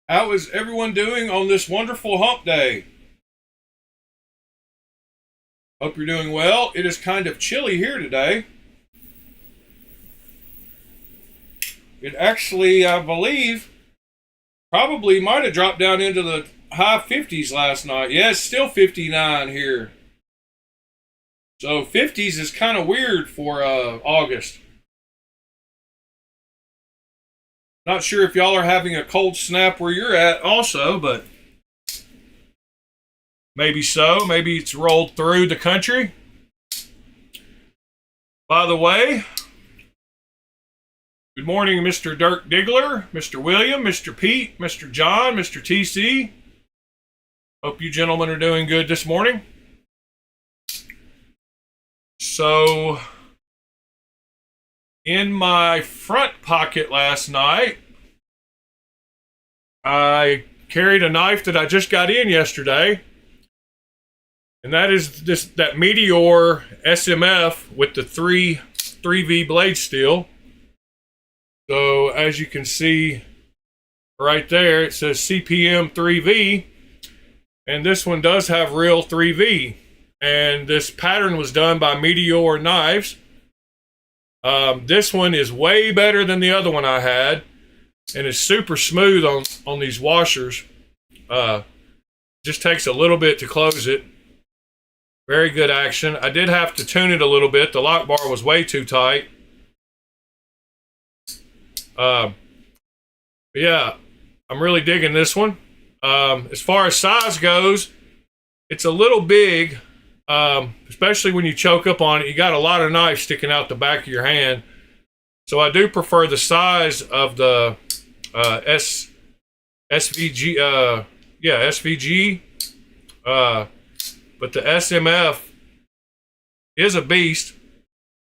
How is everyone doing on this wonderful hump day? Hope you're doing well. It is kind of chilly here today. It actually, I believe, probably might have dropped down into the high 50s last night. Yeah, it's still 59 here. So 50s is kind of weird for August. Not sure if y'all are having a cold snap where you're at also, but maybe so. Maybe it's rolled through the country. By the way, good morning, Mr. Dirk Diggler, Mr. William, Mr. Pete, Mr. John, Mr. TC. Hope you gentlemen are doing good this morning. So, in my front pocket last night, I carried a knife that I just got in yesterday, and that is that Meteor SMF with the 3V blade steel. So as you can see right there, it says CPM 3V, and this one does have real 3V, and this pattern was done by Meteor Knives. This one is way better than the other one I had, and it's super smooth on these washers. Just takes a little bit to close it. Very good action. I did have to tune it a little bit. The lock bar was way too tight. But yeah, I'm really digging this one. As far as size goes, it's a little big, especially when you choke up on it. You got a lot of knife sticking out the back of your hand. So I do prefer the size of the SVG. SVG. But the SMF is a beast.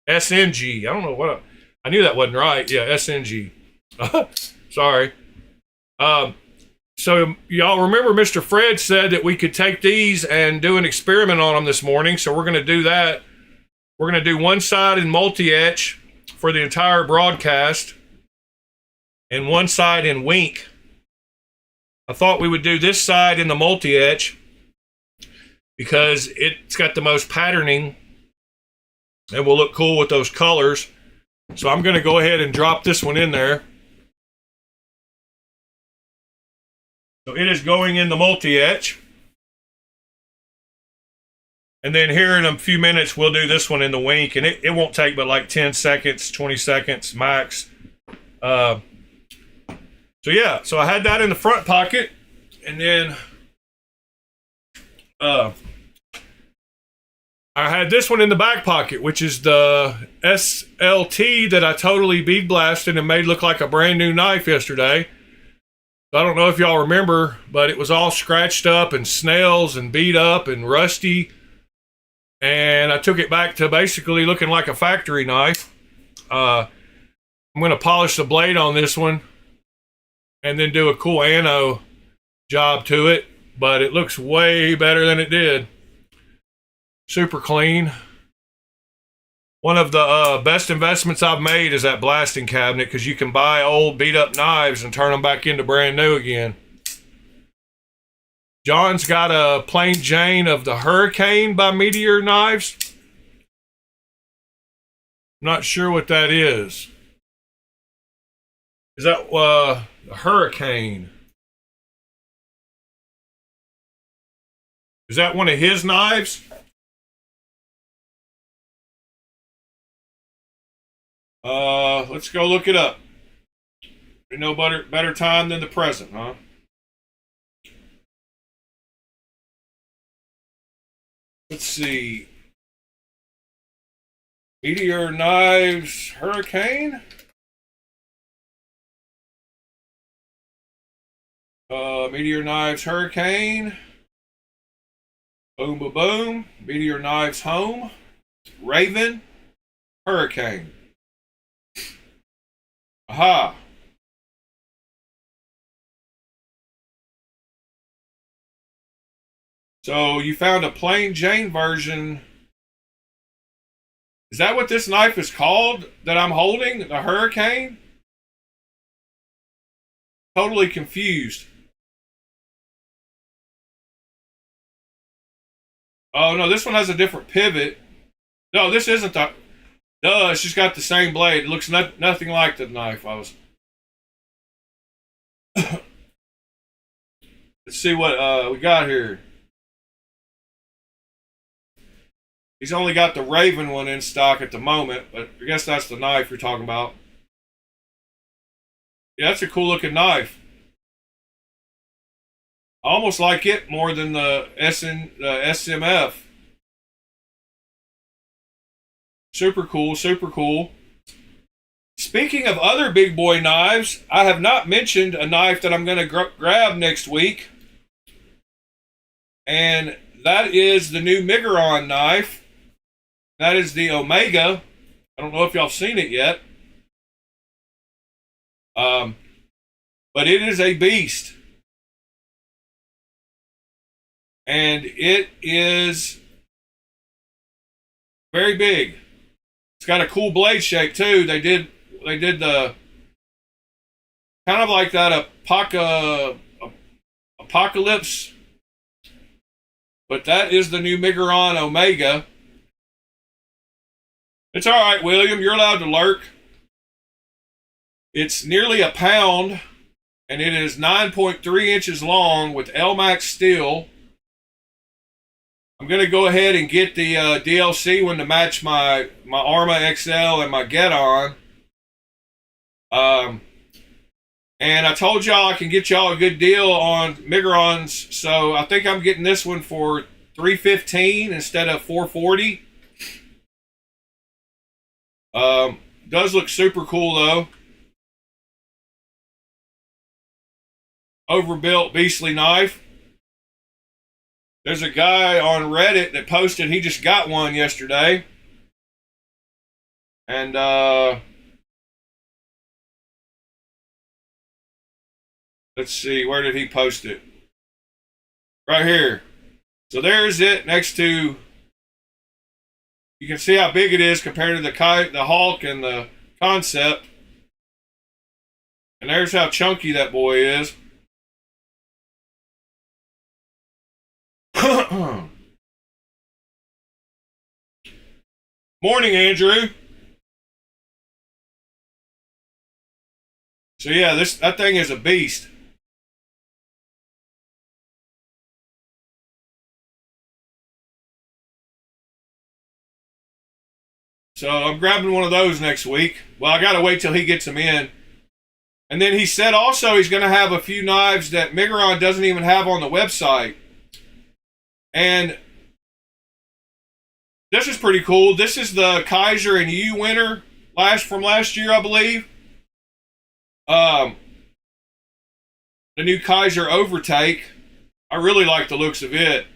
SNG. I don't know what I knew that wasn't right. Yeah, SNG. Sorry. So y'all remember Mr. Fred said that we could take these and do an experiment on them this morning. So we're going to do that. We're going to do one side in multi-etch for the entire broadcast and one side in wink. I thought we would do this side in the multi-etch because it's got the most patterning and will look cool with those colors. So I'm going to go ahead and drop this one in there. So it is going in the multi-etch. And then here in a few minutes, we'll do this one in the wink. And it won't take but like 10 seconds, 20 seconds max. So yeah, so I had that in the front pocket. And then I had this one in the back pocket, which is the SLT that I totally bead blasted and made look like a brand new knife yesterday. I don't know if y'all remember, but it was all scratched up and snails and beat up and rusty. And I took it back to basically looking like a factory knife. I'm going to polish the blade on this one and then do a cool ano job to it. But it looks way better than it did. Super clean. One of the best investments I've made is that blasting cabinet, because you can buy old beat up knives and turn them back into brand new again. John's got a plain Jane of the Hurricane by Meteor Knives. Not sure what that is. Is that the Hurricane? Is that one of his knives? Let's go look it up. No better time than the present, huh? Let's see. Meteor Knives Hurricane. Meteor Knives Hurricane. Boom, boom, boom. Meteor Knives Home. Raven. Hurricane. Aha. So you found a plain Jane version. Is that what this knife is called that I'm holding? The Hurricane? Totally confused. Oh no, this one has a different pivot. No, this isn't the. No, it's just got the same blade. It looks nothing like the knife I was. Let's see what we got here. He's only got the Raven one in stock at the moment, but I guess that's the knife you're talking about. Yeah, that's a cool looking knife. I almost like it more than the SMF. Super cool, super cool. Speaking of other big boy knives, I have not mentioned a knife that I'm going to grab next week. And that is the new Miguron knife. That is the Omega. I don't know if y'all have seen it yet. But it is a beast. And it is very big. It's got a cool blade shape too. They did the kind of like that Apocalypse. But that is the new Miguron Omega. It's all right, William. You're allowed to lurk. It's nearly a pound, and it is 9.3 inches long with LMAX steel. I'm going to go ahead and get the DLC one to match my Arma XL and my Get On. And I told y'all I can get y'all a good deal on Migurons, so I think I'm getting this one for $315 instead of $440. Does look super cool though. Overbuilt beastly knife. There's a guy on Reddit that posted he just got one yesterday. And let's see, where did he post it? Right here. So there's it next to, you can see how big it is compared to the Hulk and the Concept. And there's how chunky that boy is. Morning, Andrew. So yeah, that thing is a beast. So I'm grabbing one of those next week. Well, I gotta wait till he gets them in. And then he said also he's gonna have a few knives that Miguron doesn't even have on the website. And this is pretty cool. This is the Kaiser and U winner from last year, I believe. The new Kaiser Overtake. I really like the looks of it.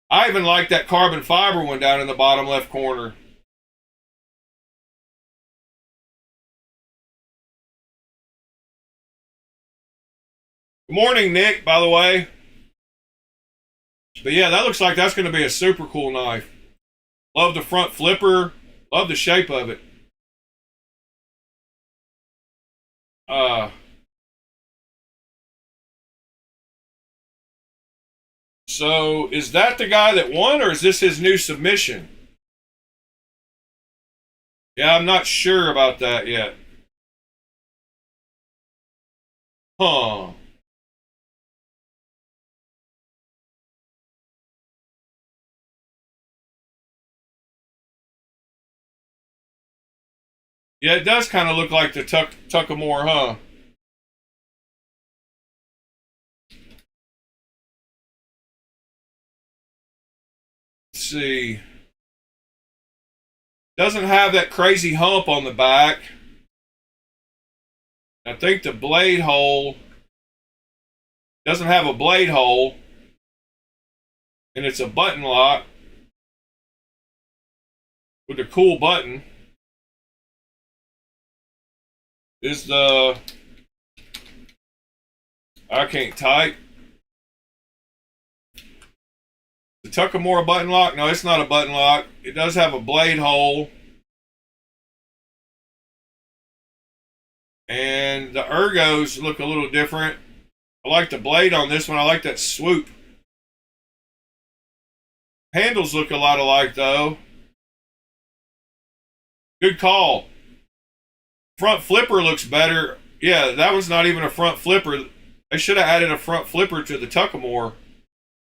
I even like that carbon fiber one down in the bottom left corner. Good morning, Nick, by the way. But yeah, that looks like that's going to be a super cool knife. Love the front flipper. Love the shape of it. So is that the guy that won, or is this his new submission? Yeah, I'm not sure about that yet. Huh. Yeah, it does kind of look like the Tuckamore, huh? Let's see. Doesn't have that crazy hump on the back. I think the blade hole doesn't have a blade hole. And it's a button lock with a cool button. Is the, I can't type. The Tuckamore button lock? No, it's not a button lock. It does have a blade hole. And the ergos look a little different. I like the blade on this one. I like that swoop. Handles look a lot alike, though. Good call. Front flipper looks better. Yeah, that one's not even a front flipper. They should have added a front flipper to the Tuckamore.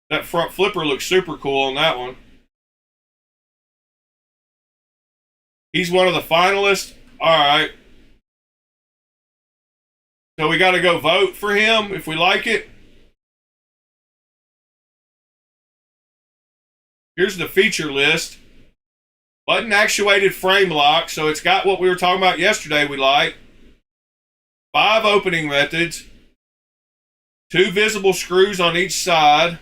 That front flipper looks super cool on that one. He's one of the finalists. All right. So we got to go vote for him if we like it. Here's the feature list. Button actuated frame lock. So it's got what we were talking about yesterday we like. 5 opening methods. 2 visible screws on each side.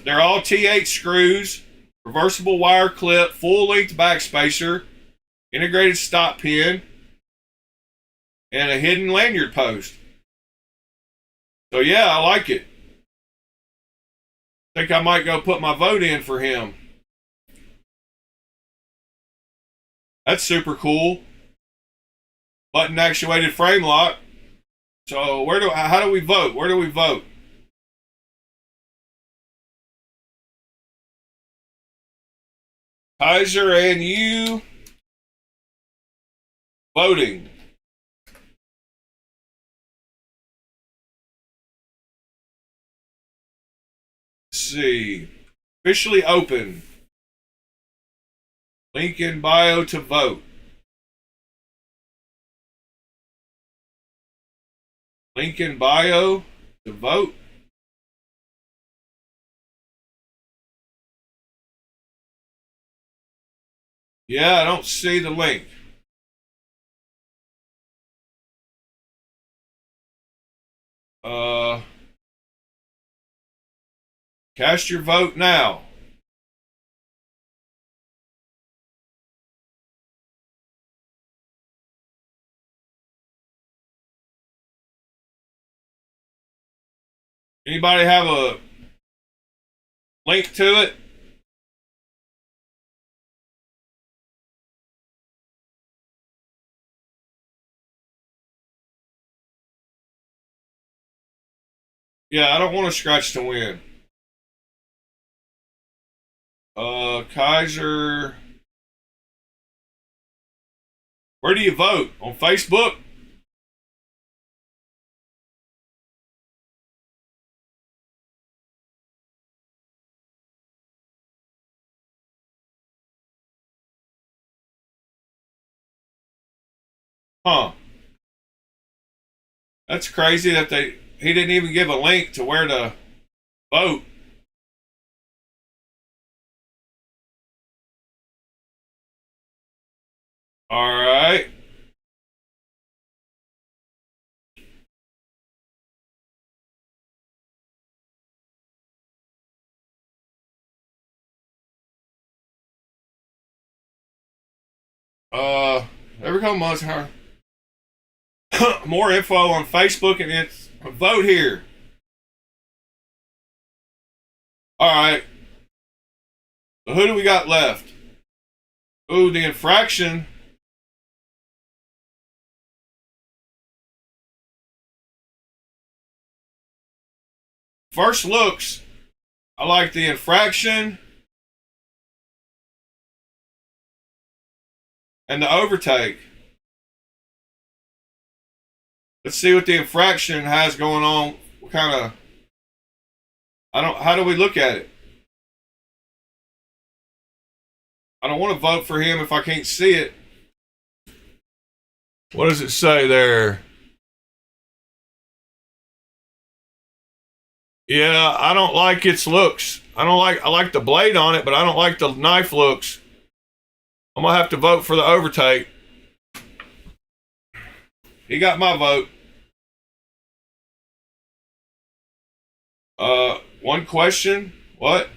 They're all T8 screws. Reversible wire clip. Full length backspacer. Integrated stop pin. And a hidden lanyard post. So yeah, I like it. I think I might go put my vote in for him. That's super cool. Button actuated frame lock. So how do we vote? Where do we vote? Kaiser and you voting. Let's see. Officially open. Link in bio to vote. Link in bio to vote. Yeah, I don't see the link. Cast your vote now. Anybody have a link to it? Yeah, I don't want to scratch to win. Kaiser. Where do you vote? On Facebook? Huh. That's crazy that he didn't even give a link to where to vote. All right. Every couple months, huh? More info on Facebook and it's vote here. All right. So who do we got left? Ooh, the infraction. First looks, I like the infraction and the overtake. Let's see what the infraction has going on. What kind of, how do we look at it? I don't want to vote for him if I can't see it. What does it say there? Yeah, I don't like its looks. I like the blade on it, but I don't like the knife looks. I'm gonna have to vote for the overtake. He got my vote. One question. What?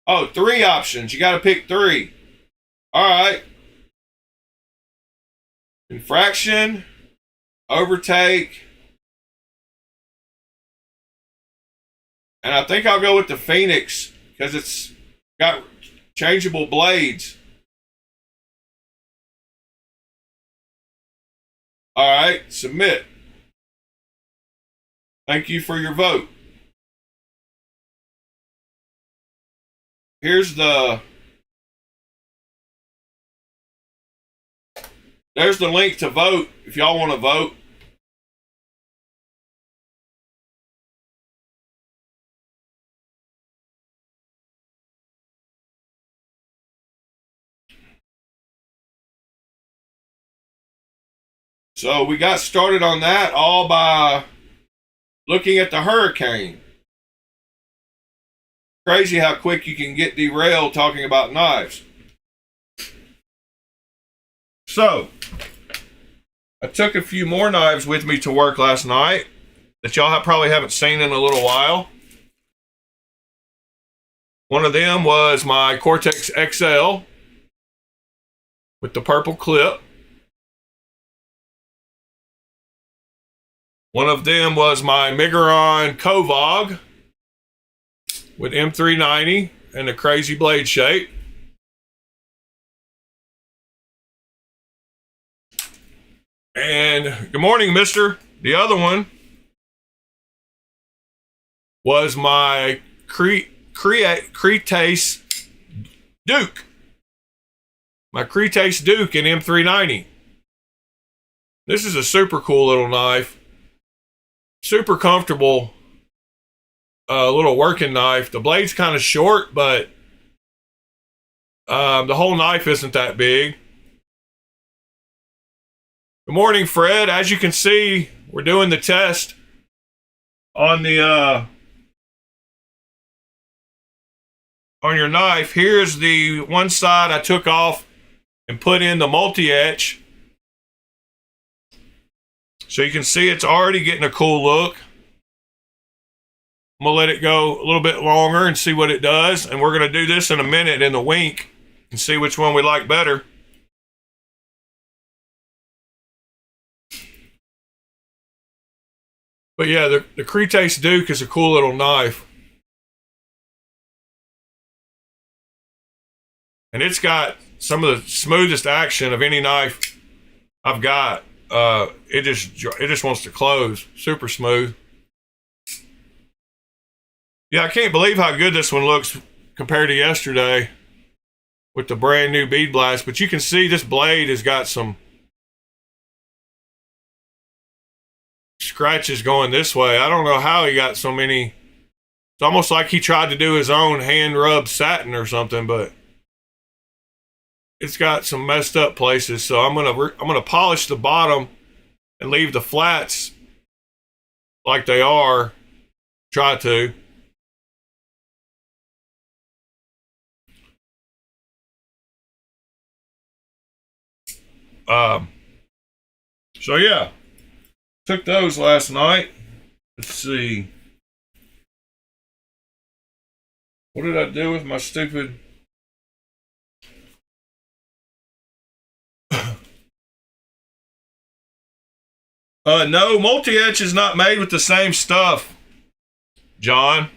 Oh, 3 options. You got to pick 3. All right. Infraction, overtake, and I think I'll go with the Phoenix because it's got changeable blades. All right, submit. Thank you for your vote. There's the link to vote if y'all want to vote. So we got started on that all by looking at the hurricane. Crazy how quick you can get derailed talking about knives. So, I took a few more knives with me to work last night that y'all probably haven't seen in a little while. One of them was my Cortex XL with the purple clip. One of them was my Miguron Kovog with M390 and the crazy blade shape. And good morning, mister. The other one was my Cretace Duke. My Cretace Duke in M390. This is a super cool little knife. Super comfortable little working knife. The blade's kind of short, but the whole knife isn't that big. Good morning, Fred. As you can see, we're doing the test on the on your knife. Here's the one side I took off and put in the multi-etch. So you can see it's already getting a cool look. I'm going to let it go a little bit longer and see what it does. And we're going to do this in a minute in the wink and see which one we like better. But yeah, the Cretace Duke is a cool little knife. And it's got some of the smoothest action of any knife I've got. It just wants to close. Super smooth. Yeah, I can't believe how good this one looks compared to yesterday with the brand new bead blast. But you can see this blade has got some scratches going this way. I don't know how he got so many. It's almost like he tried to do his own hand rubbed satin or something, but it's got some messed up places. So I'm gonna polish the bottom and leave the flats like they are. Try to. So yeah, took those last night. Let's see. What did I do with my stupid? No, multi-etch is not made with the same stuff, John.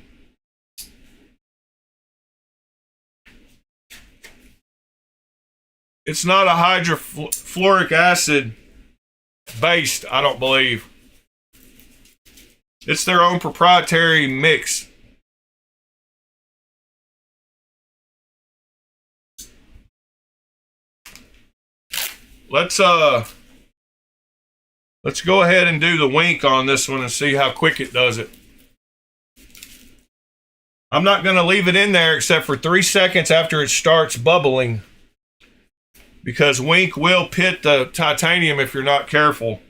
It's not a hydrofluoric acid based, I don't believe. It's their own proprietary mix. Let's go ahead and do the wink on this one and see how quick it does it. I'm not going to leave it in there except for 3 seconds after it starts bubbling, because wink will pit the titanium if you're not careful.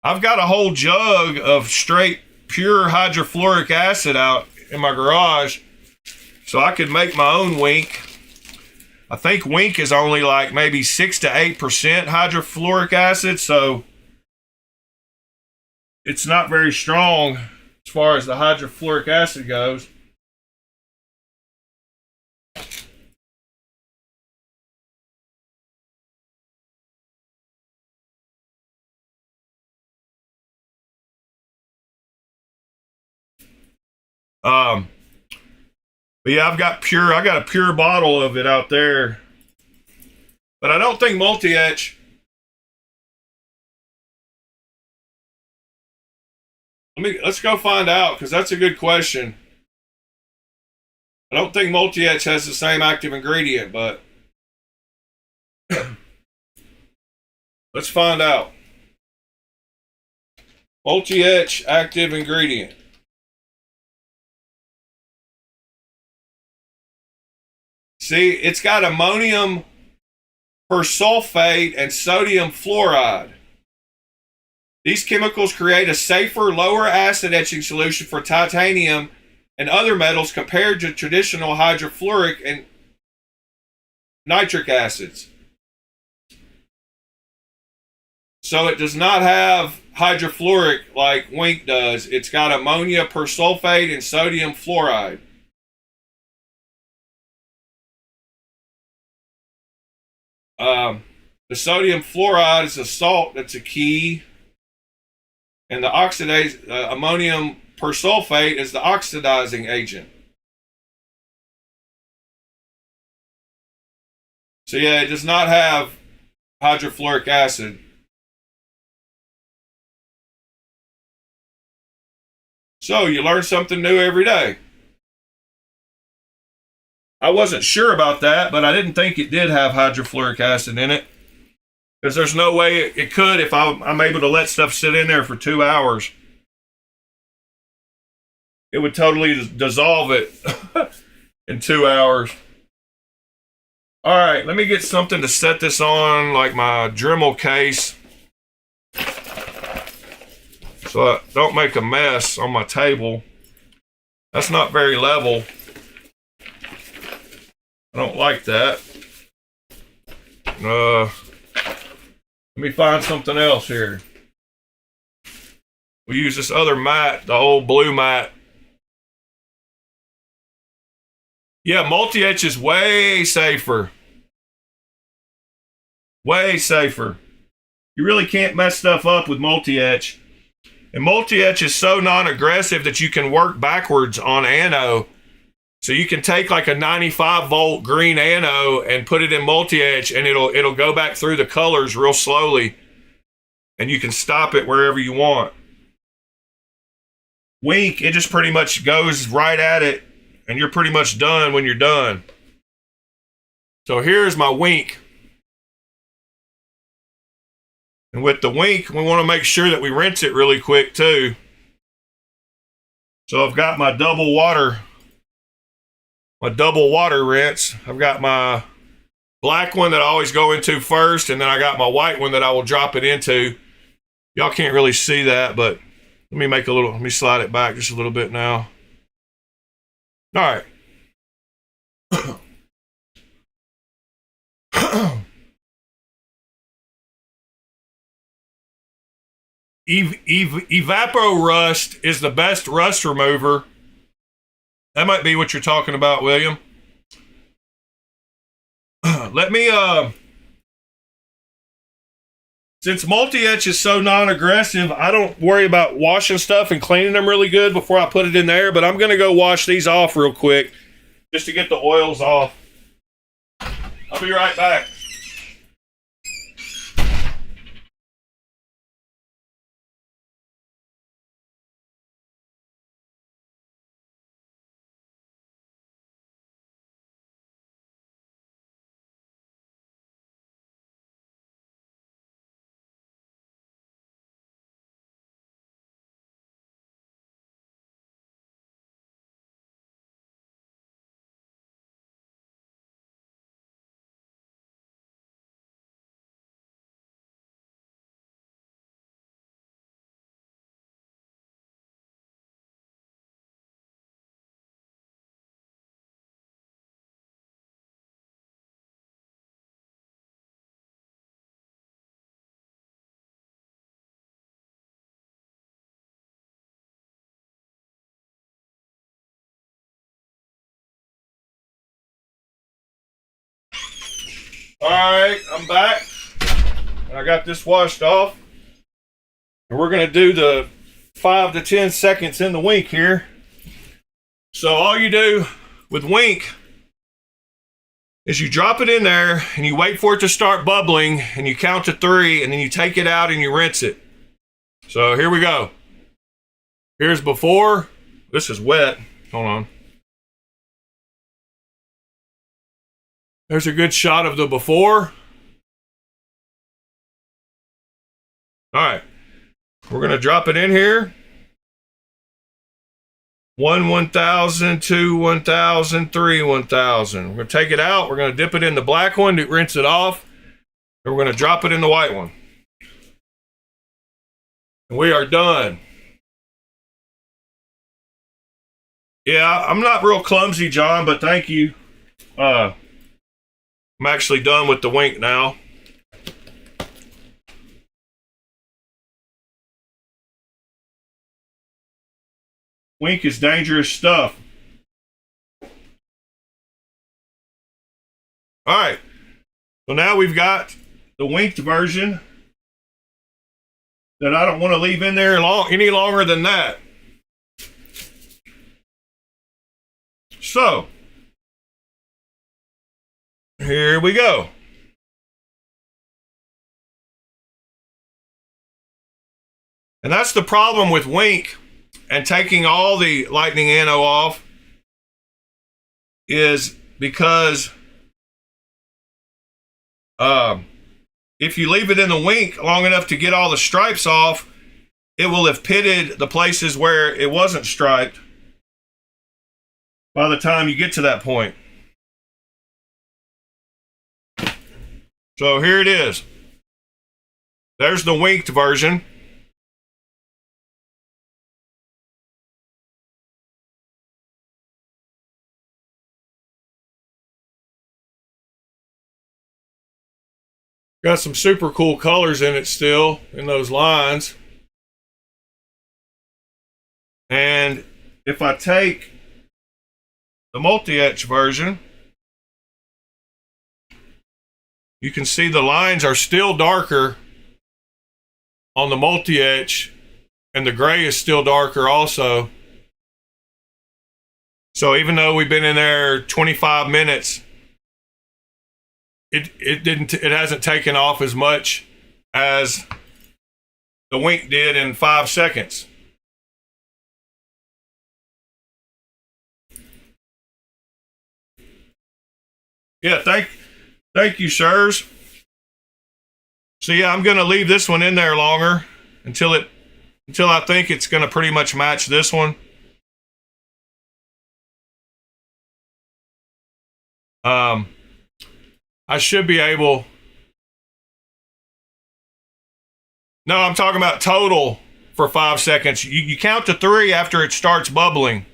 I've got a whole jug of straight pure hydrofluoric acid out in my garage, so I could make my own wink. I think wink is only like maybe 6 to 8% hydrofluoric acid, so it's not very strong as far as the hydrofluoric acid goes. But yeah, I got a pure bottle of it out there. But I don't think multi-etch Let's go find out, because that's a good question. I don't think multi-etch has the same active ingredient, but let's find out. Multi-etch active ingredient. See, it's got ammonium persulfate and sodium fluoride. These chemicals create a safer, lower acid etching solution for titanium and other metals compared to traditional hydrofluoric and nitric acids. So it does not have hydrofluoric like Wink does. It's got ammonia persulfate and sodium fluoride. The sodium fluoride is a salt that's a key, and the ammonium persulfate is the oxidizing agent. So yeah, it does not have hydrofluoric acid. So you learn something new every day. I wasn't sure about that, but I didn't think it did have hydrofluoric acid in it, because there's no way it could if I'm able to let stuff sit in there for 2 hours. It would totally dissolve it in 2 hours. All right, let me get something to set this on, like my Dremel case, so I don't make a mess on my table. That's not very level. I don't like that. Let me find something else here. We'll use this other mat, the old blue mat. Yeah, multi-etch is way safer. Way safer. You really can't mess stuff up with multi-etch. And multi-etch is so non-aggressive that you can work backwards on anode. So you can take like a 95 volt green anode and put it in multi-etch, and it'll go back through the colors real slowly, and you can stop it wherever you want. Wink, it just pretty much goes right at it, and you're pretty much done when you're done. So here's my Wink. And with the Wink, we want to make sure that we rinse it really quick too. So I've got my double water rinse. I've got my black one that I always go into first, and then I got my white one that I will drop it into. Y'all can't really see that, but let me slide it back just a little bit now. All right. Evapor rust is the best rust remover. That might be what you're talking about, William. Let me, since multi-etch is so non-aggressive, I don't worry about washing stuff and cleaning them really good before I put it in there, but I'm going to go wash these off real quick just to get the oils off. I'll be right back. All right, I'm back. I got this washed off. And we're going to do the 5 to 10 seconds in the Wink here. So all you do with Wink is you drop it in there and you wait for it to start bubbling, and you count to 3, and then you take it out and you rinse it. So here we go. Here's before. This is wet. Hold on. There's a good shot of the before. All right. We're going to drop it in here. 1, 1,000, 2, 1,000, 3, 1,000. We're going to take it out. We're going to dip it in the black one to rinse it off. And we're going to drop it in the white one. And we are done. Yeah, I'm not real clumsy, John, but thank you. I'm actually done with the wink now. Wink is dangerous stuff. All right. So now we've got the winked version that I don't want to leave in there any longer than that. So, here we go. And that's the problem with wink and taking all the lightning anno off, is because if you leave it in the wink long enough to get all the stripes off, it will have pitted the places where it wasn't striped by the time you get to that point. So here it is. There's the winked version. Got some super cool colors in it still, in those lines. And if I take the multi-etch version, you can see the lines are still darker on the multi-etch, and the gray is still darker also. So even though we've been in there 25 minutes, it hasn't taken off as much as the wink did in 5 seconds. Yeah, thank you, sirs. So yeah, I'm going to leave this one in there longer until I think it's going to pretty much match this one. I should be able. No, I'm talking about total for 5 seconds. You count to 3 after it starts bubbling.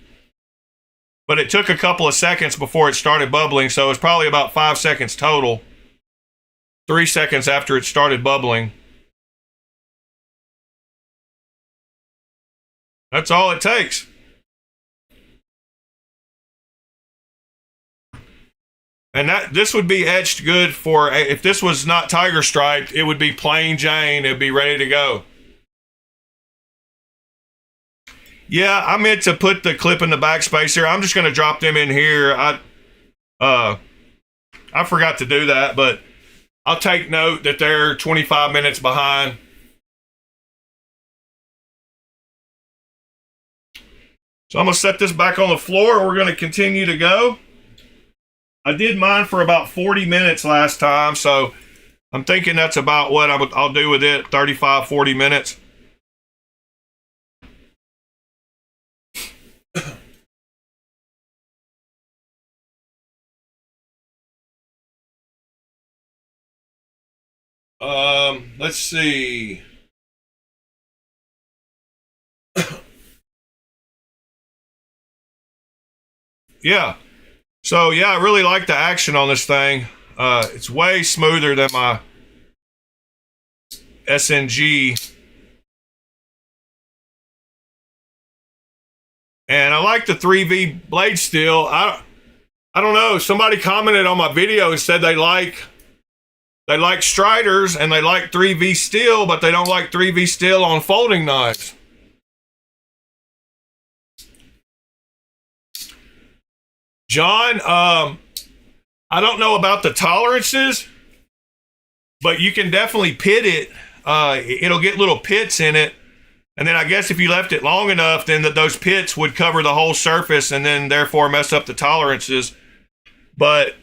But it took a couple of seconds before it started bubbling, so it's probably about 5 seconds total. 3 seconds after it started bubbling. That's all it takes. And this would be etched good for, if this was not tiger striped, it would be plain Jane. It'd be ready to go. Yeah, I meant to put the clip in the backspacer. I'm just going to drop them in here. I forgot to do that, but I'll take note that they're 25 minutes behind. So I'm going to set this back on the floor, and we're going to continue to go. I did mine for about 40 minutes last time, so I'm thinking that's about what I'll do with it, 35, 40 minutes. Let's see. Yeah. So, yeah, I really like the action on this thing. It's way smoother than my SNG. And I like the 3V blade steel. I don't know. Somebody commented on my video and said they like Striders and they like 3V steel, but they don't like 3V steel on folding knives. John, I don't know about the tolerances, but you can definitely pit it. It'll get little pits in it And then I guess if you left it long enough, then those pits would cover the whole surface and then therefore mess up the tolerances. But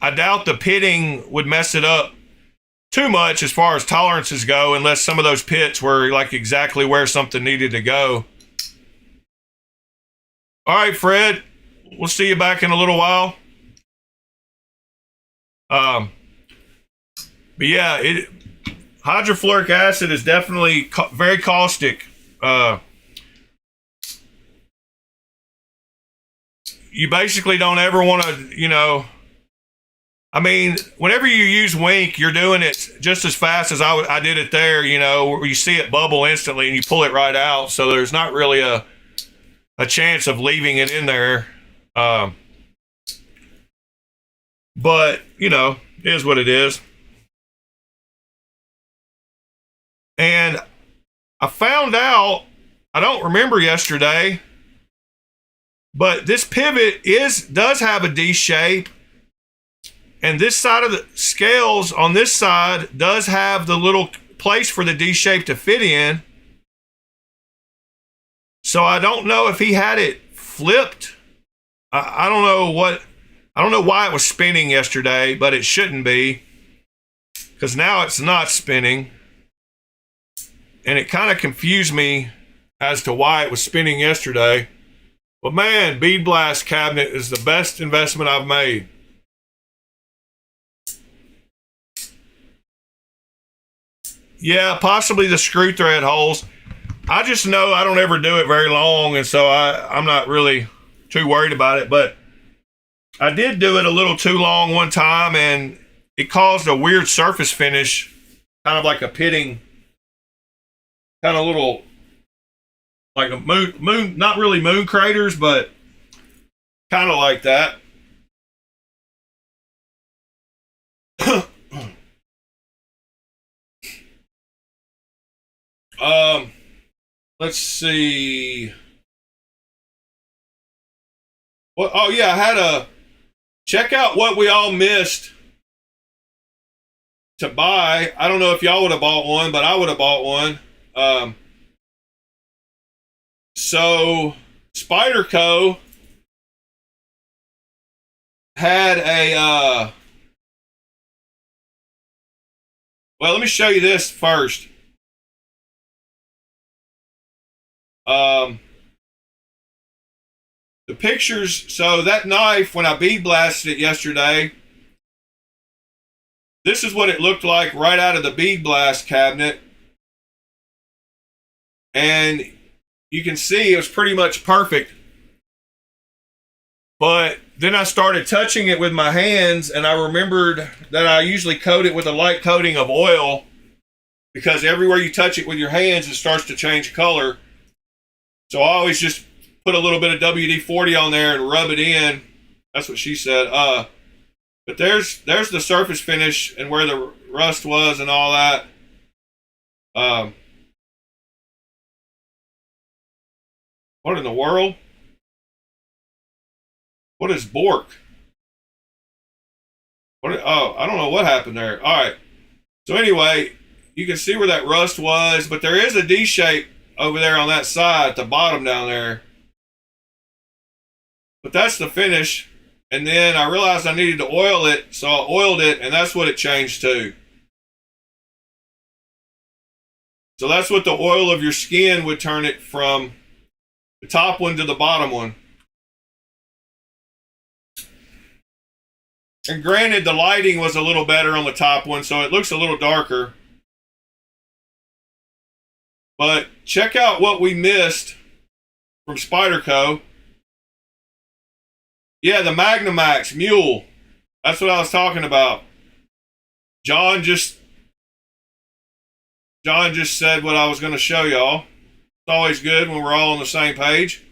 I doubt the pitting would mess it up too much as far as tolerances go, unless some of those pits were like exactly where something needed to go. All right, Fred, we'll see you back in a little while. But yeah, hydrofluoric acid is definitely very caustic. You basically don't ever want to, I mean, whenever you use Wink, you're doing it just as fast as I did it there, where you see it bubble instantly and you pull it right out. So there's not really a chance of leaving it in there. But, it is what it is. And I found out, I don't remember yesterday, but this pivot does have a D shape. And this side of the scales on this side does have the little place for the D shape to fit in. So I don't know if he had it flipped. I don't know why it was spinning yesterday, but it shouldn't be, because now it's not spinning. And it kind of confused me as to why it was spinning yesterday. But man, Bead Blast cabinet is the best investment I've made. Yeah, possibly the screw thread holes. I just know I don't ever do it very long, and so I'm not really too worried about it. But I did do it a little too long one time, and it caused a weird surface finish, kind of like a pitting, kind of little, like a moon, not really moon craters, but kind of like that. Let's see. Well, oh yeah, I had a check out what we all missed to buy. I don't know if y'all would have bought one, but I would have bought one. So Spyderco had a well, let me show you this first. The pictures, so that knife, when I bead blasted it yesterday, this is what it looked like right out of the bead blast cabinet. And you can see it was pretty much perfect. But then I started touching it with my hands, and I remembered that I usually coat it with a light coating of oil, because everywhere you touch it with your hands, it starts to change color. So I always just put a little bit of WD-40 on there and rub it in. That's what she said. But there's the surface finish and where the rust was and all that. What in the world? What is Bork? I don't know what happened there. All right. So anyway, you can see where that rust was, but there is a D shape over there on that side at the bottom down there. But that's the finish. And then I realized I needed to oil it, so I oiled it, and that's what it changed to. So that's what the oil of your skin would turn it from the top one to the bottom one. And granted, the lighting was a little better on the top one, so it looks a little darker. But check out what we missed from Spyderco. Yeah, the Magnamax Mule. That's what I was talking about. John just said what I was going to show y'all. It's always good when we're all on the same page.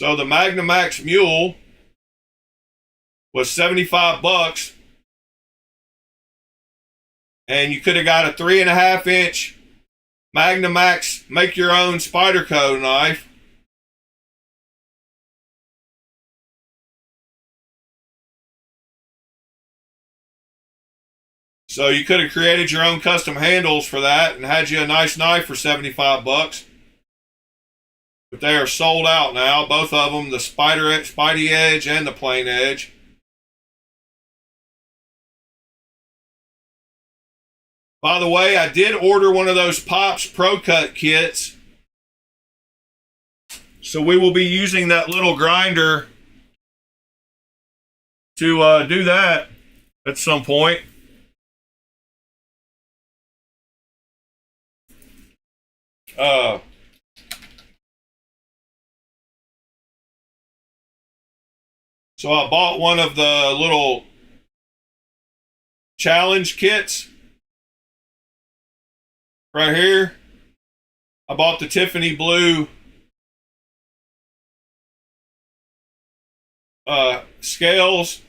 So the Magnamax Mule was $75, and you could have got a 3.5 inch Magnamax make your own Spyderco knife. So you could have created your own custom handles for that and had you a nice knife for 75 bucks. But they are sold out now, both of them, the Spidey Edge and the Plain Edge. By the way, I did order one of those Pops Pro Cut kits. So we will be using that little grinder to do that at some point. So I bought one of the little challenge kits right here. I bought the Tiffany blue scales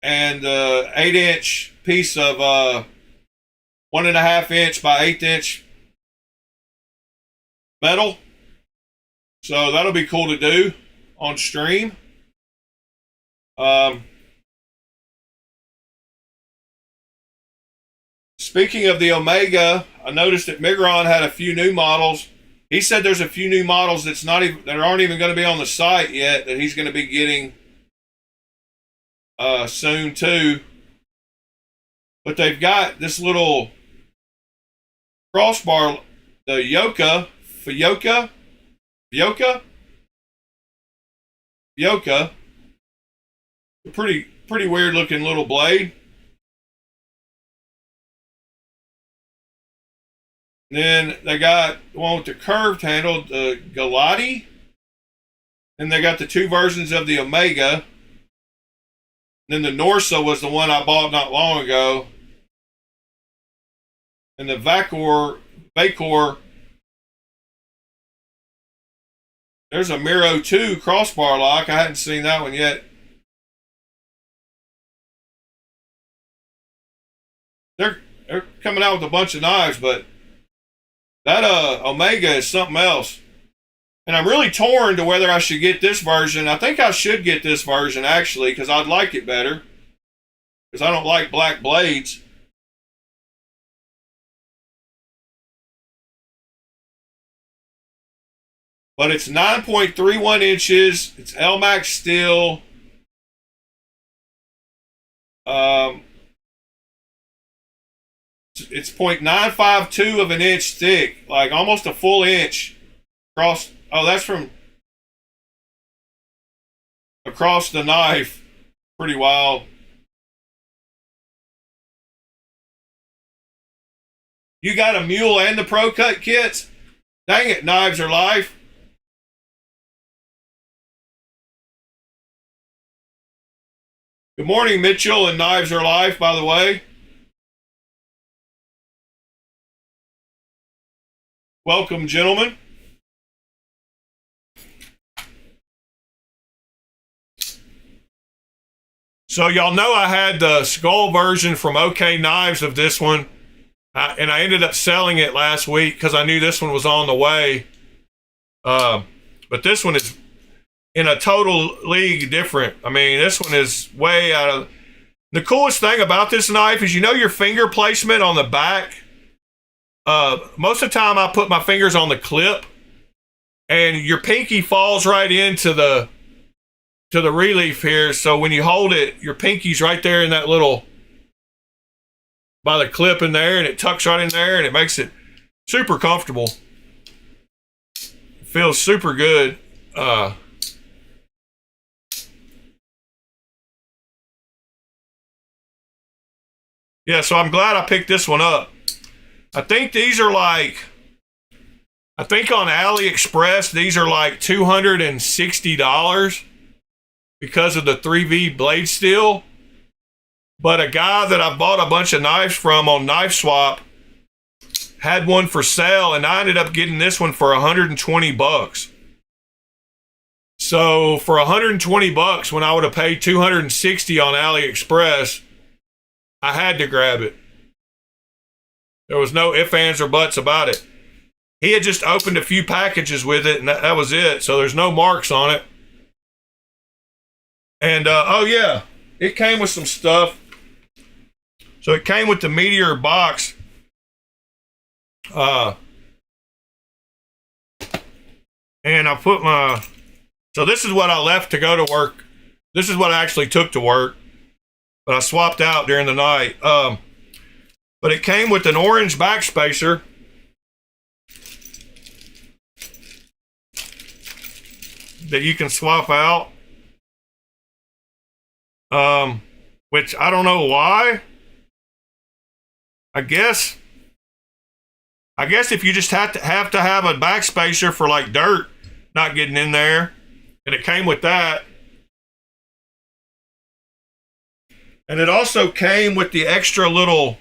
and 8-inch piece of 1.5 inch by 1/8 inch metal. So that'll be cool to do on stream. Speaking of the Omega, I noticed that Migron had a few new models. He said there's a few new models that aren't even going to be on the site yet that he's going to be getting soon too. But they've got this little crossbar, the Yoka. A pretty weird looking little blade. Then they got the one with the curved handle, the Galati. Then they got the two versions of the Omega. Then the Norsa was the one I bought not long ago. And the Vacor. There's a Miro 2 crossbar lock. I hadn't seen that one yet. They're coming out with a bunch of knives, but that Omega is something else. And I'm really torn to whether I should get this version. I think I should get this version, actually, because I'd like it better. Because I don't like black blades. But it's 9.31 inches. It's LMAX steel. It's 0.952 of an inch thick, like almost a full inch across. Oh, that's from across the knife. Pretty wild. You got a Mule and the Pro Cut kits? Dang it, Knives are life. Good morning, Mitchell and Knives are life, by the way. Welcome, gentlemen. So y'all know I had the skull version from OK Knives of this one, and I ended up selling it last week because I knew this one was on the way. But this one is in a total league different. I mean, this one is way out of... The coolest thing about this knife is, you know, your finger placement on the back. Most of the time I put my fingers on the clip and your pinky falls right into the relief here. So when you hold it, your pinky's right there in that little, by the clip in there, and it tucks right in there and it makes it super comfortable. It feels super good. Yeah, so I'm glad I picked this one up. I think these are like, I think on AliExpress, these are like $260 because of the 3V blade steel. But a guy that I bought a bunch of knives from on Knife Swap had one for sale, and I ended up getting this one for 120 bucks. So for 120 bucks, when I would have paid 260 on AliExpress, I had to grab it. There was no ifs, ands, or buts about it. He had just opened a few packages with it, and that was it. So there's no marks on it. And, oh yeah, it came with some stuff. So it came with the Meteor box. And I put my, so this is what I left to go to work. This is what I actually took to work, but I swapped out during the night. But it came with an orange backspacer. That you can swap out. Which I don't know why. I guess if you just have to have a backspacer for like dirt not getting in there, and it came with that. And it also came with the extra little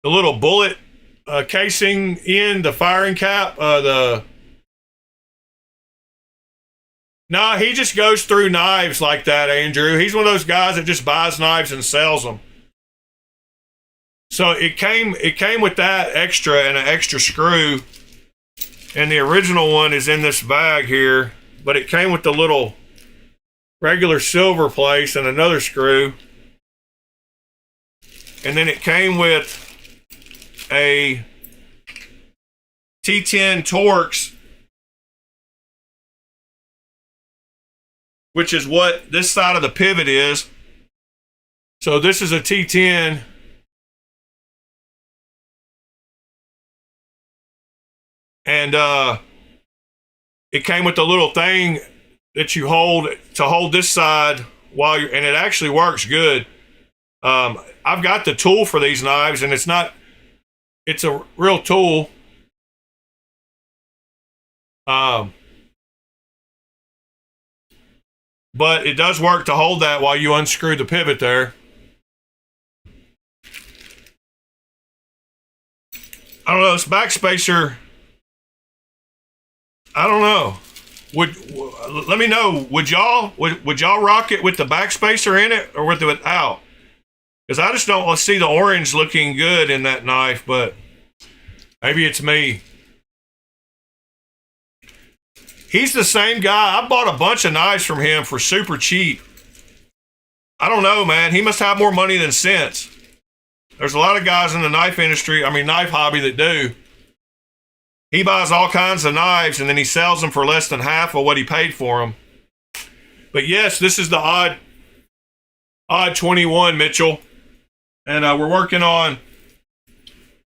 bullet casing in the firing cap. No, he just goes through knives like that, Andrew. He's one of those guys that just buys knives and sells them. So it came with that extra and an extra screw. And the original one is in this bag here, but it came with the little regular silver place and another screw. And then it came with a T10 Torx, which is what this side of the pivot is. So this is a T10. And it came with a little thing that you hold to hold this side while you're, and it actually works good. I've got the tool for these knives, and it's a real tool. But it does work to hold that while you unscrew the pivot there. I don't know, this backspacer, I don't know. Let me know. Would y'all rock it with the backspacer in it or with it without? Because I just don't see the orange looking good in that knife, but maybe it's me. He's the same guy. I bought a bunch of knives from him for super cheap. I don't know, man. He must have more money than sense. There's a lot of guys in the knife industry, knife hobby that do. He buys all kinds of knives and then he sells them for less than half of what he paid for them. But yes, this is the odd 21, Mitchell. And we're working on,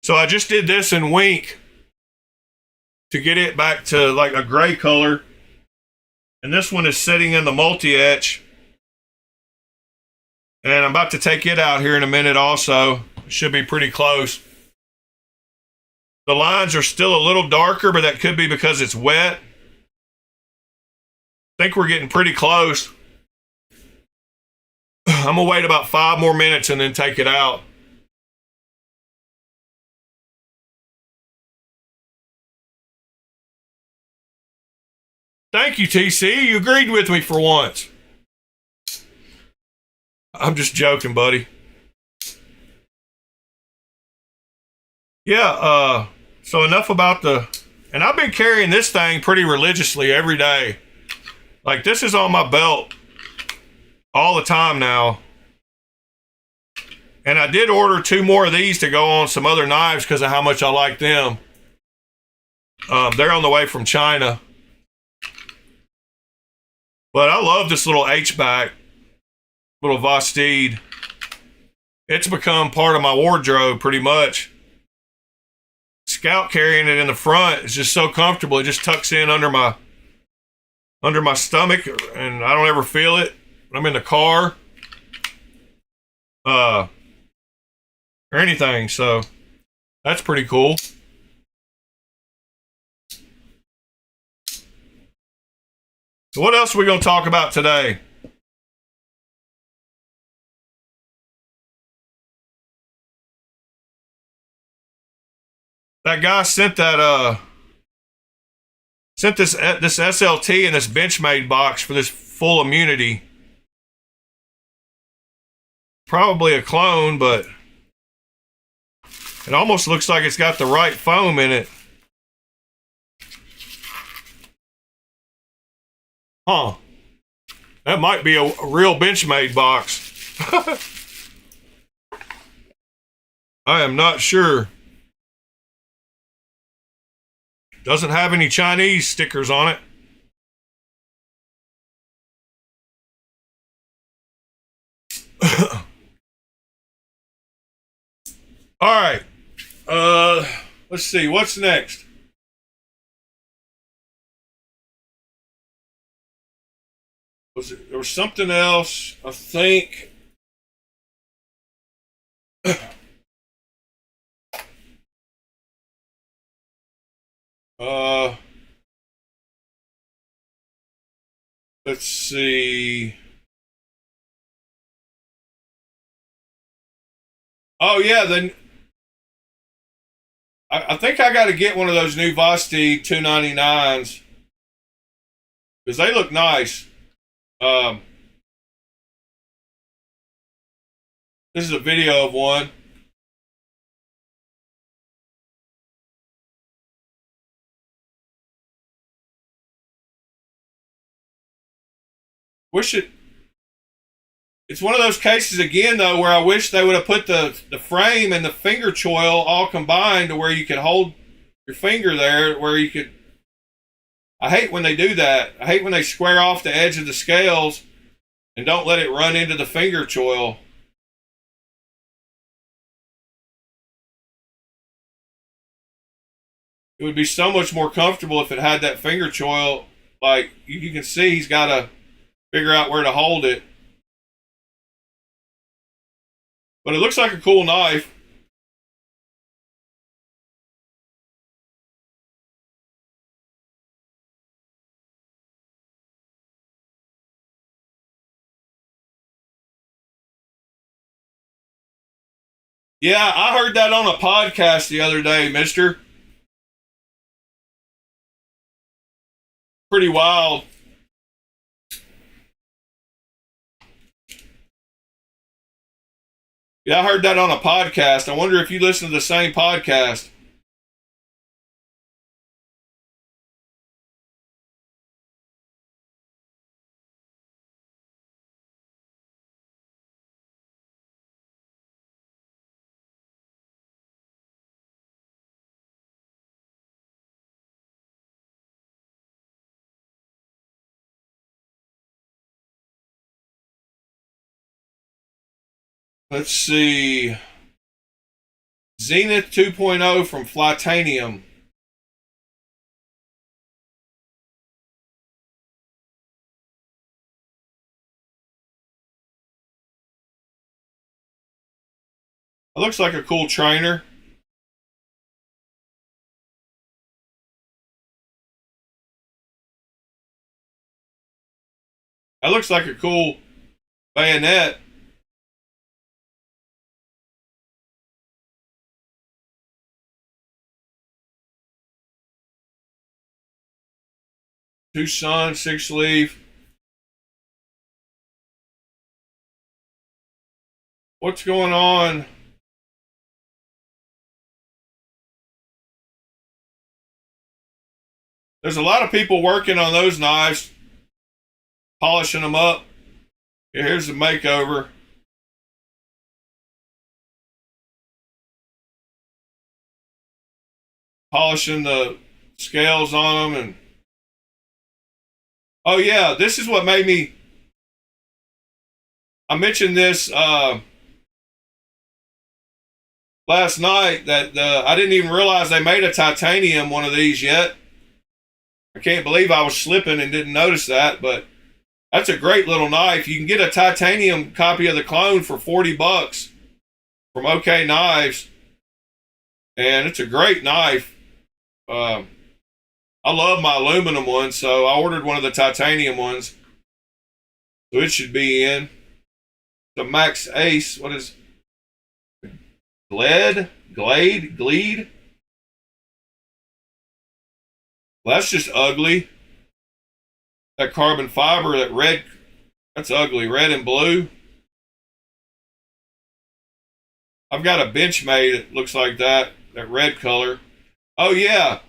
so I just did this in Wink to get it back to like a gray color. And this one is sitting in the multi-etch. And I'm about to take it out here in a minute also. Should be pretty close. The lines are still a little darker, but that could be because it's wet. I think we're getting pretty close. I'm going to wait about 5 more minutes and then take it out. Thank you, TC. You agreed with me for once. I'm just joking, buddy. Yeah, so enough about and I've been carrying this thing pretty religiously every day. Like, this is on my belt all the time now. And I did order 2 more of these to go on some other knives because of how much I like them. They're on the way from China. But I love this little H-back, little Vastid. It's become part of my wardrobe pretty much. Scout carrying it in the front is just so comfortable. It just tucks in under my stomach, and I don't ever feel it when I'm in the car or anything. So that's pretty cool. So what else are we going to talk about today? That guy sent this SLT in this Benchmade box for this full immunity. Probably a clone, but it almost looks like it's got the right foam in it. Huh. That might be a real Benchmade box. I am not sure. Doesn't have any Chinese stickers on it. All right. Let's see. What's next? There was something else, I think. Let's see. Oh yeah, then I think I got to get one of those new Vosti 299s because they look nice. This is a video of one. It's one of those cases again though where I wish they would have put the frame and the finger choil all combined to where you could hold your finger there where you could. I hate when they do that. I hate when they square off the edge of the scales and don't let it run into the finger choil. It would be so much more comfortable if it had that finger choil. Like you can see, he's got to figure out where to hold it. But it looks like a cool knife. Yeah, I heard that on a podcast the other day, mister. Pretty wild. Yeah, I heard that on a podcast. I wonder if you listen to the same podcast. Let's see. Zenith 2.0 from Flytanium. It looks like a cool trainer. That looks like a cool bayonet. Tucson, 6-leaf. What's going on? There's a lot of people working on those knives, polishing them up. Here's the makeover. Polishing the scales on them. And oh yeah, this is what made me. I mentioned this last night that I didn't even realize they made a titanium one of these yet. I can't believe I was slipping and didn't notice that, but that's a great little knife. You can get a titanium copy of the clone for $40 from OK Knives, and it's a great knife. I love my aluminum one, so I ordered one of the titanium ones. So it should be in. The Max Ace, what is Glade? Well, that's just ugly. That carbon fiber, that red, that's ugly. Red and blue. I've got a Benchmade that looks like that red color. Oh, yeah.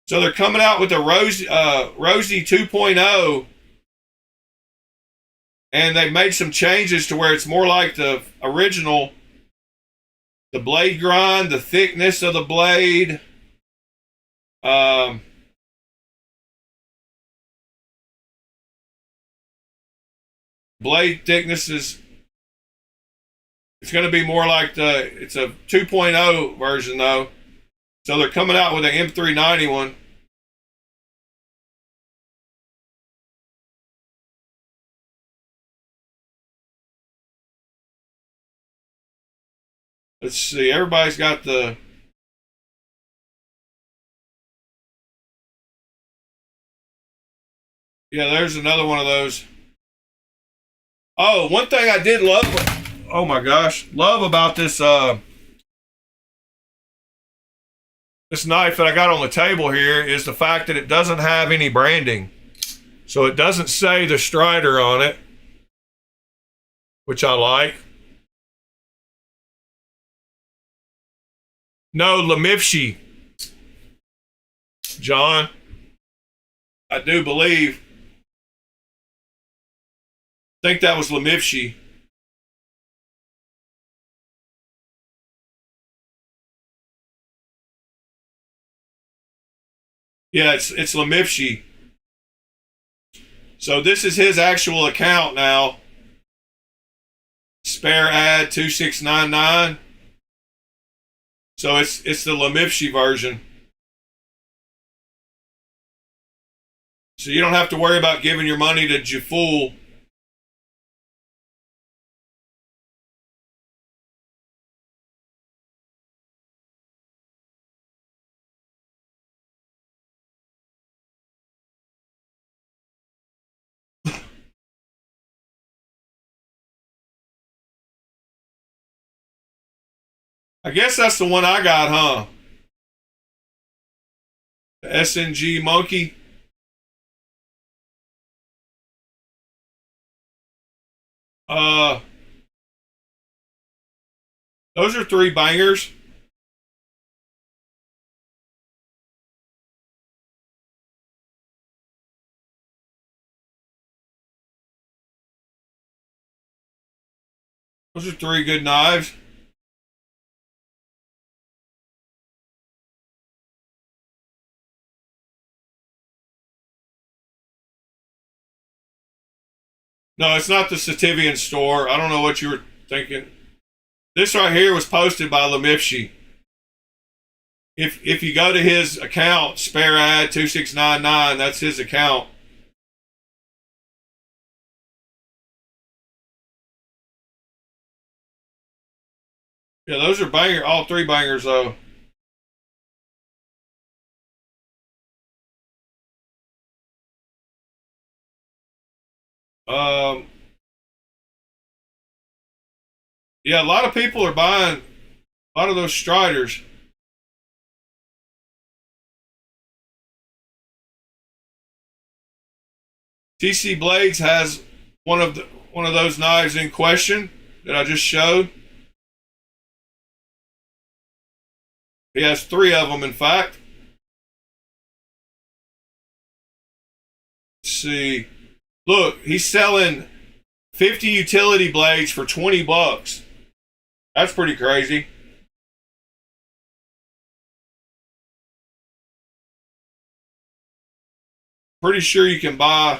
So they're coming out with a Rosie 2.0. And they made some changes to where it's more like the original the blade grind, the thickness of the blade. Blade thickness is, it's going to be more like it's a 2.0 version though. So they're coming out with an M390 one. Let's see, everybody's got the, yeah, there's another one of those. Oh, one thing I did love, oh my gosh, love about this this knife that I got on the table here is the fact that it doesn't have any branding. So it doesn't say the Strider on it, which I like. No, Lemivshi. John, I do believe. I think that was Lemivshi. Yeah, it's Lemivshi. So this is his actual account now. Spare ad 2699. So it's the Lemivshi version. So you don't have to worry about giving your money to Jafool. I guess that's the one I got, huh? The SNG Monkey. Those are 3 bangers. Those are 3 good knives. No, it's not the Sativian store. I don't know what you were thinking. This right here was posted by Lemivshi. If you go to his account, spare ad 2699, that's his account. Yeah, those are banger, all 3 bangers though. Yeah, a lot of people are buying a lot of those Striders. TC Blades has one of those knives in question that I just showed. He has 3 of them, in fact. Let's see. Look, he's selling 50 utility blades for 20 bucks. That's pretty crazy. Pretty sure you can buy.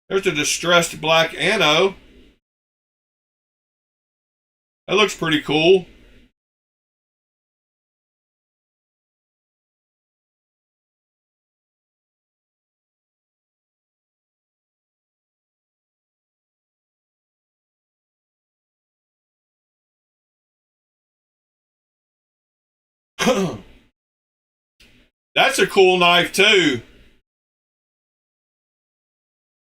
There's a distressed black Anno. That looks pretty cool. That's a cool knife too.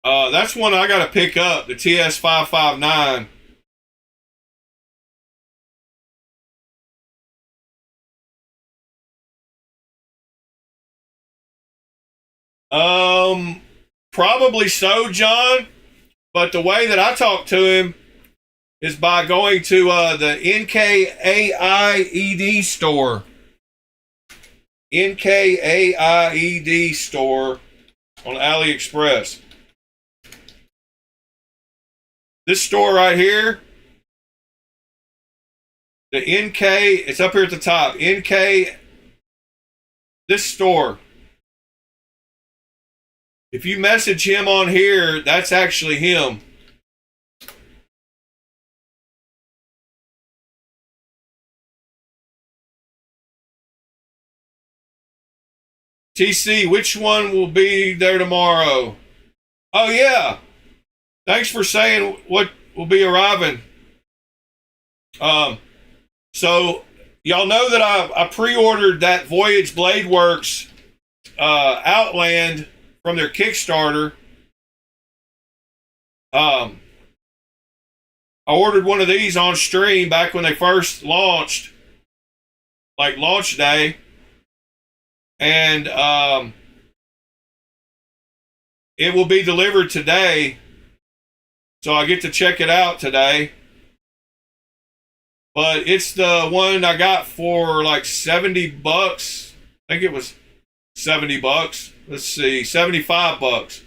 That's one I got to pick up, the TS559. Probably so, John. But the way that I talk to him is by going to the NKAIED store. NKAIED store on AliExpress. This store right here, The NK, it's up here at the top. NK, this store. If you message him on here, that's actually him. TC, which one will be there tomorrow? Oh, yeah. Thanks for saying what will be arriving. So, y'all know that I pre-ordered that Voyage Blade Works Outland from their Kickstarter. I ordered one of these on stream back when they first launched, like launch day. And it will be delivered today, so I get to check it out today. But it's the one I got for like $70. I think it was $70. Let's see, $75.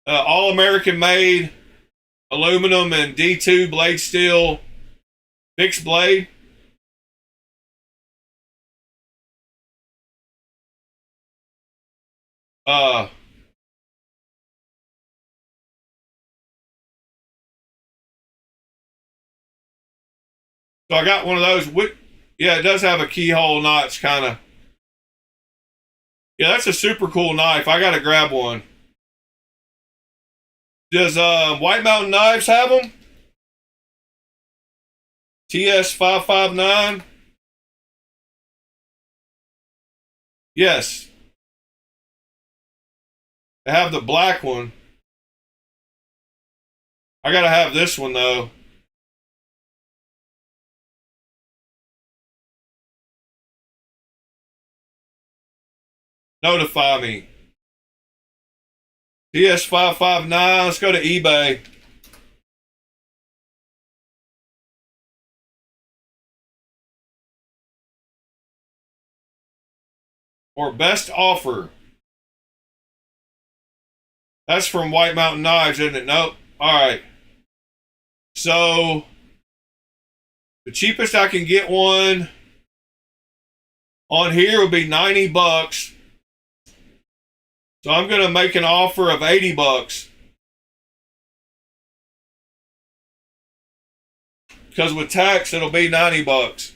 All American made, aluminum and D2 blade steel, fixed blade. So I got one of those. Yeah, it does have a keyhole notch, kind of. Yeah, that's a super cool knife. I gotta grab one. Does White Mountain Knives have them? TS559? Yes. I have the black one. I gotta have this one though. Notify me. TS559. Let's go to eBay. Or best offer. That's from White Mountain Knives, isn't it? Nope. All right. So the cheapest I can get one on here would be $90. So I'm going to make an offer of $80. Because with tax, it'll be $90.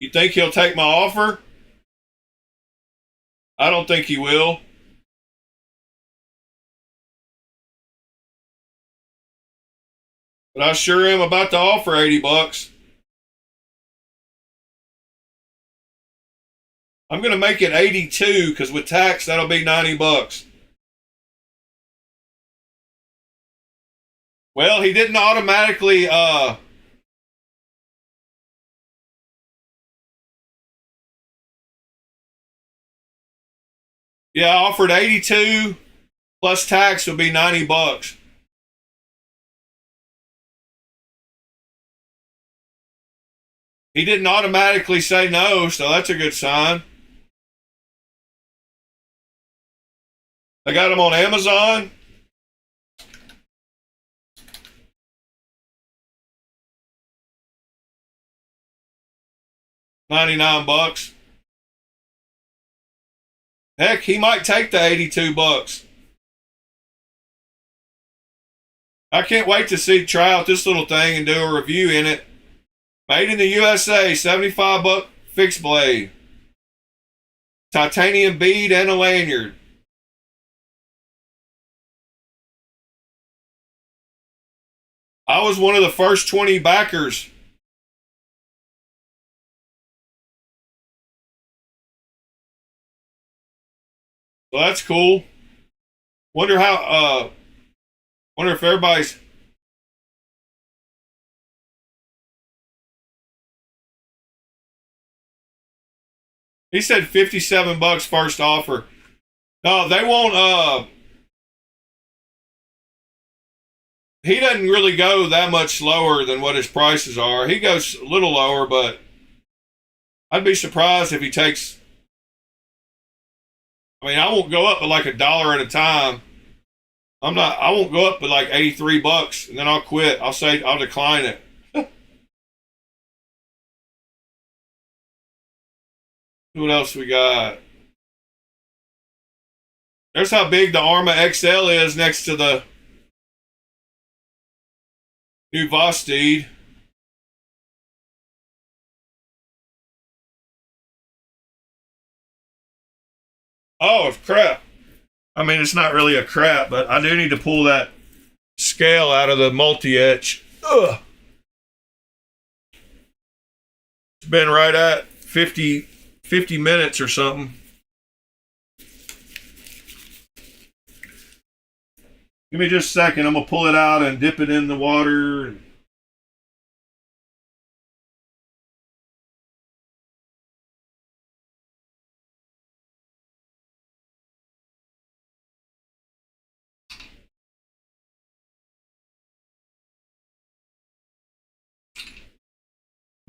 You think he'll take my offer? I don't think he will. But I sure am about to offer $80. I'm going to make it 82 because with tax, that'll be $90. Well, he didn't automatically yeah, I offered 82 plus tax would be $90. He didn't automatically say no, so that's a good sign. I got them on Amazon. $99. Heck, he might take the $82. I can't wait to try out this little thing and do a review in it. Made in the USA, $75 fixed blade. Titanium bead and a lanyard. I was one of the first 20 backers. So that's cool. Wonder if everybody's. He said $57 first offer. No, they won't. He doesn't really go that much lower than what his prices are. He goes a little lower, but I'd be surprised if he takes. I mean, I won't go up but like $1 at a time. I won't go up but like $83 and then I'll quit. I'll say, I'll decline it. What else we got? There's how big the Arma XL is next to the new Vosteed. Oh, crap. I mean, it's not really a crap, but I do need to pull that scale out of the multi-etch. Ugh. It's been right at 50 minutes or something. Give me just a second. I'm going to pull it out and dip it in the water.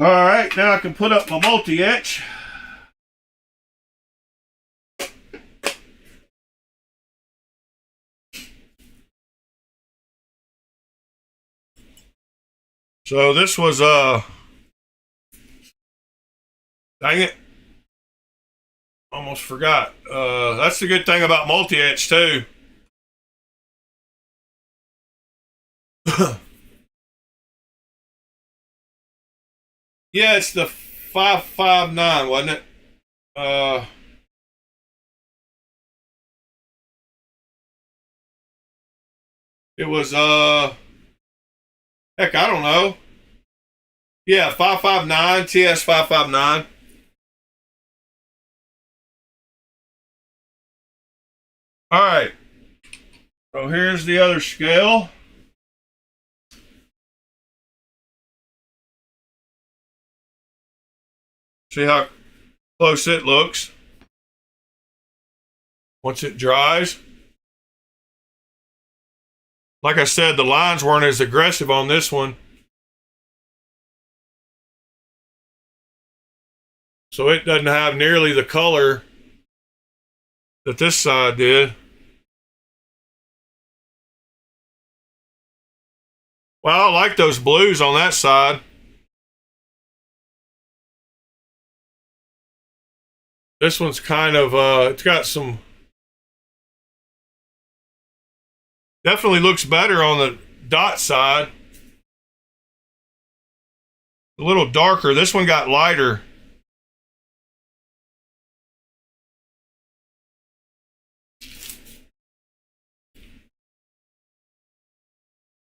All right, now I can put up my multi-etch. So this was dang it, almost forgot. That's the good thing about multi-etch too. Yeah, it's the 559, wasn't it? It was heck, I don't know. Yeah, 559, TS 559. All right. So here's the other scale. See how close it looks once it dries. Like I said, the lines weren't as aggressive on this one. So it doesn't have nearly the color that this side did. Well, I like those blues on that side. This one's kind of, it's got some, definitely looks better on the dot side. A little darker. This one got lighter.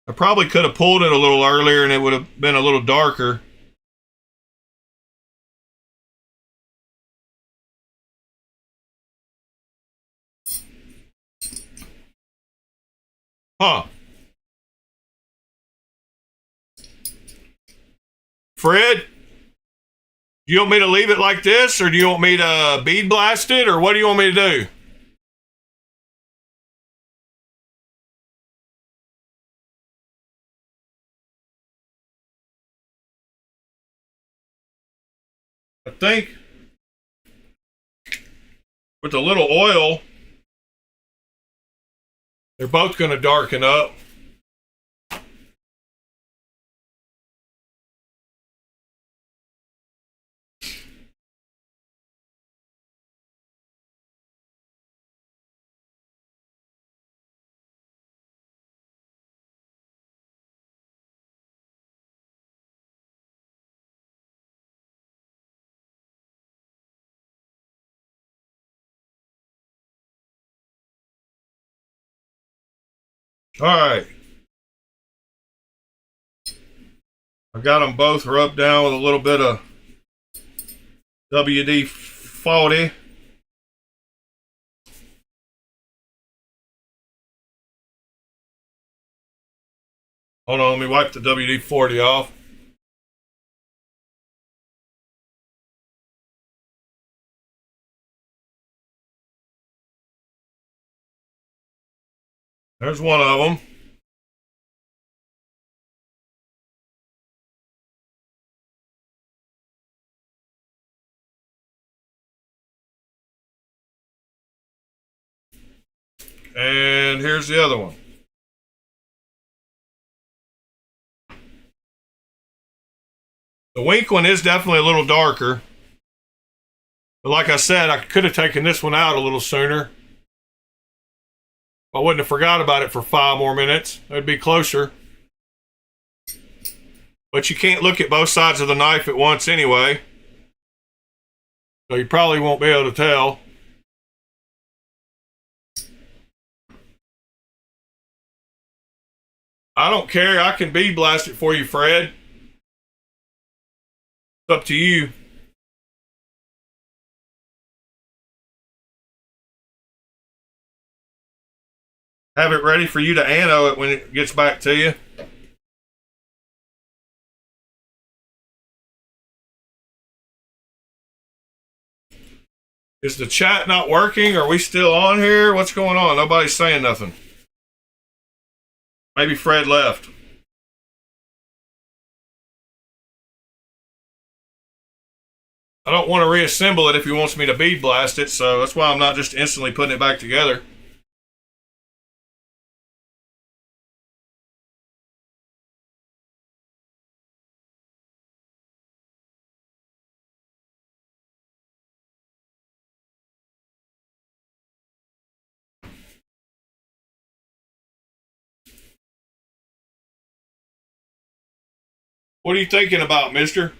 I probably could have pulled it a little earlier and it would have been a little darker. Huh. Fred, do you want me to leave it like this, or do you want me to bead blast it, or what do you want me to do? I think with a little oil, they're both going to darken up. All right. I got them both rubbed down with a little bit of WD-40. Hold on, let me wipe the WD-40 off. There's one of them. And here's the other one. The wink one is definitely a little darker. But like I said, I could have taken this one out a little sooner. I wouldn't have forgot about it for 5 more minutes. It'd be closer. But you can't look at both sides of the knife at once anyway. So you probably won't be able to tell. I don't care. I can bead blast it for you, Fred. It's up to you. Have it ready for you to anno it when it gets back to you. Is the chat not working? Are we still on here? What's going on? Nobody's saying nothing. Maybe Fred left. I don't want to reassemble it if he wants me to bead blast it, so that's why I'm not just instantly putting it back together. What are you thinking about, mister?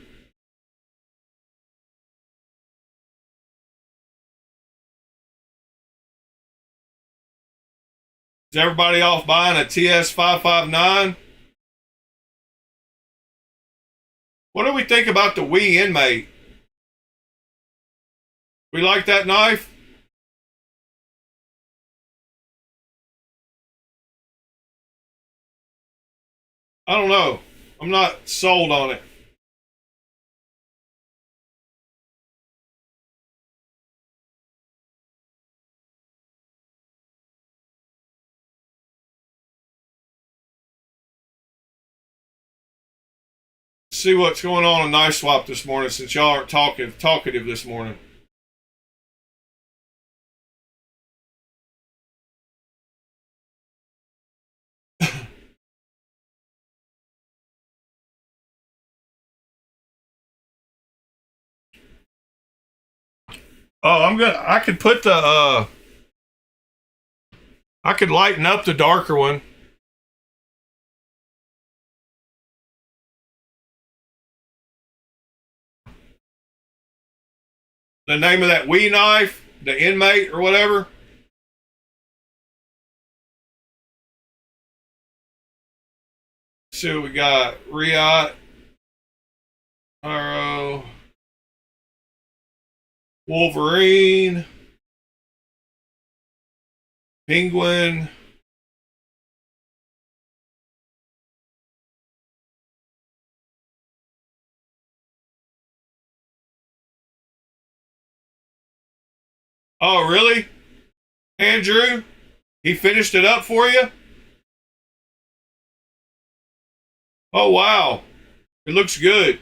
Is everybody off buying a TS559? What do we think about the Wii Inmate? We like that knife? I don't know. I'm not sold on it. See what's going on in Knife Swap this morning since y'all aren't talkative this morning. Oh, I could put the I could lighten up the darker one. The name of that Wii knife, the Inmate or whatever. Let's see what we got. Riot, Arrow, Wolverine, Penguin. Oh, really? Andrew? He finished it up for you? Oh, wow. It looks good.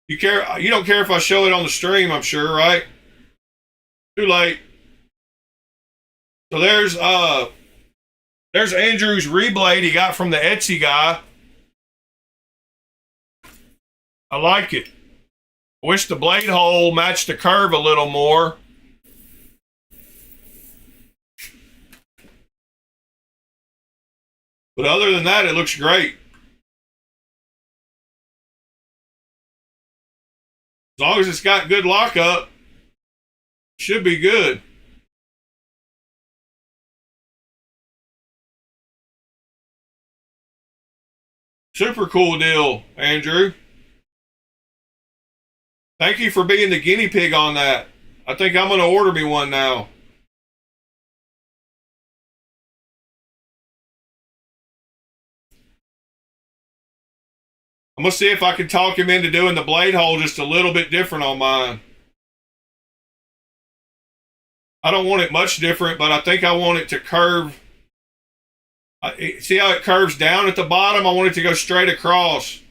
You don't care if I show it on the stream, I'm sure, right? Too late. So there's Andrew's reblade he got from the Etsy guy. I like it. I wish the blade hole matched the curve a little more. But other than that, it looks great. As long as it's got good lockup, should be good. Super cool deal, Andrew. Thank you for being the guinea pig on that. I think I'm going to order me one now. I'm going to see if I can talk him into doing the blade hole just a little bit different on mine. I don't want it much different, but I think I want it to curve. See how it curves down at the bottom? I want it to go straight across.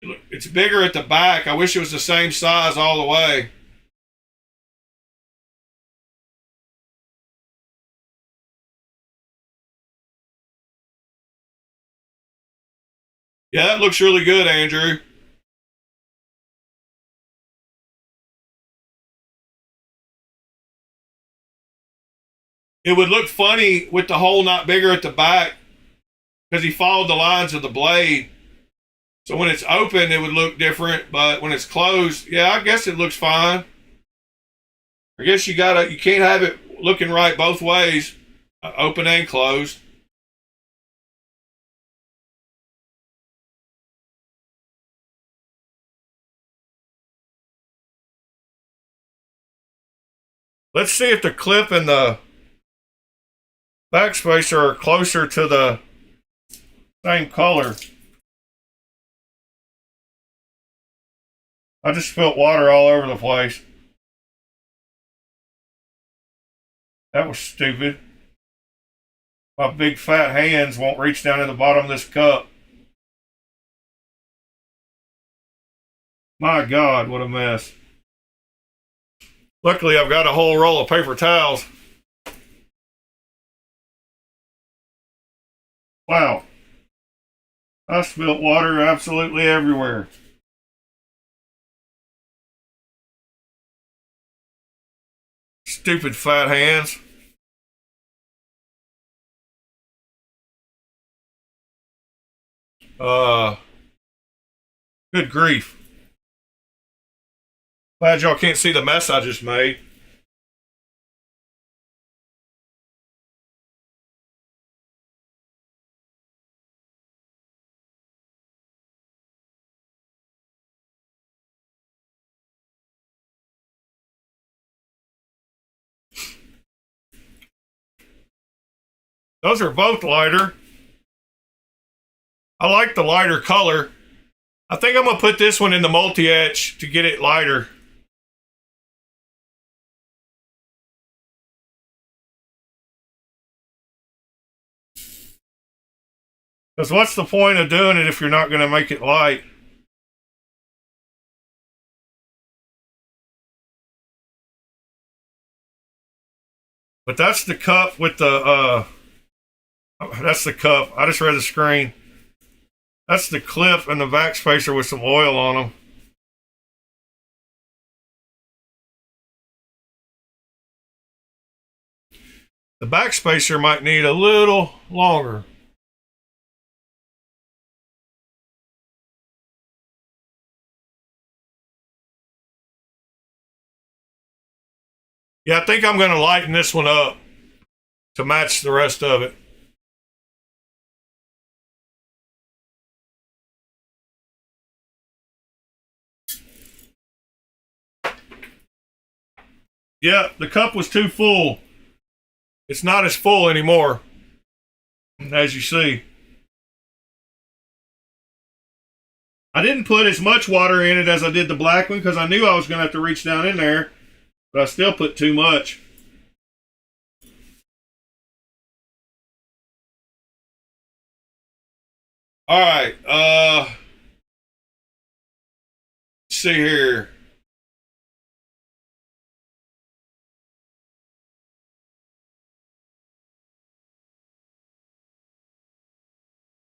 It's bigger at the back. I wish it was the same size all the way. Yeah, that looks really good, Andrew. It would look funny with the hole not bigger at the back because he followed the lines of the blade. So when it's open, it would look different, but when it's closed, yeah, I guess it looks fine. I guess you can't have it looking right both ways, open and closed. Let's see if the clip and the backspacer are closer to the same color. I just spilled water all over the place. That was stupid. My big fat hands won't reach down in the bottom of this cup. My God, what a mess. Luckily, I've got a whole roll of paper towels. Wow. I spilled water absolutely everywhere. Stupid fat hands. Good grief. Glad y'all can't see the mess I just made. Those are both lighter. I like the lighter color. I think I'm going to put this one in the multi-etch to get it lighter. Because what's the point of doing it if you're not going to make it light? But that's the cup with the, that's the cup. I just read the screen. That's the clip and the backspacer with some oil on them. The backspacer might need a little longer. Yeah, I think I'm going to lighten this one up to match the rest of it. Yeah, the cup was too full. It's not as full anymore, as you see. I didn't put as much water in it as I did the black one because I knew I was going to have to reach down in there, but I still put too much. All right, let's see here.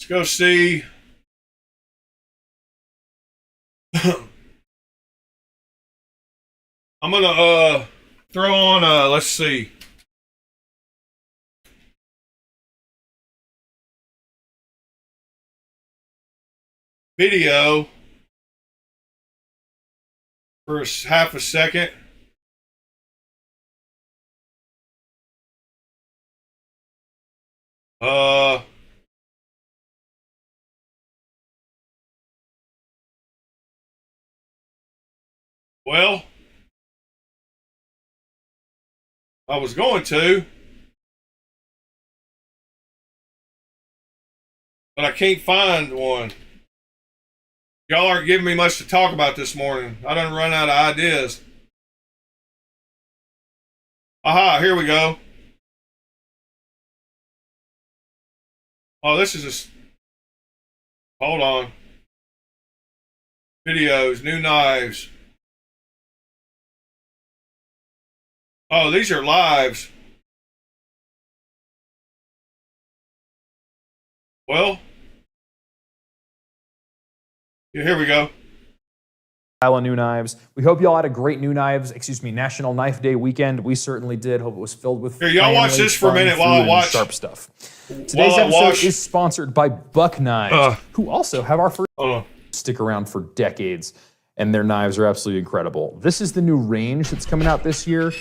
Let's go see. I'm gonna throw on let's see. Video for half a second. Uh well, I was going to, but I can't find one. Y'all aren't giving me much to talk about this morning. I done run out of ideas. Aha, here we go. Oh, this is hold on. Videos, new knives. Oh, these are lives. Well, Yeah, here we go. New knives. We hope y'all had a great National Knife Day weekend. We certainly did. Hope it was filled with Here, y'all watch this for a minute while I watch sharp stuff. Today's episode is sponsored by Buck Knives, who also have our first stick around for decades, and their knives are absolutely incredible. This is the new range that's coming out this year.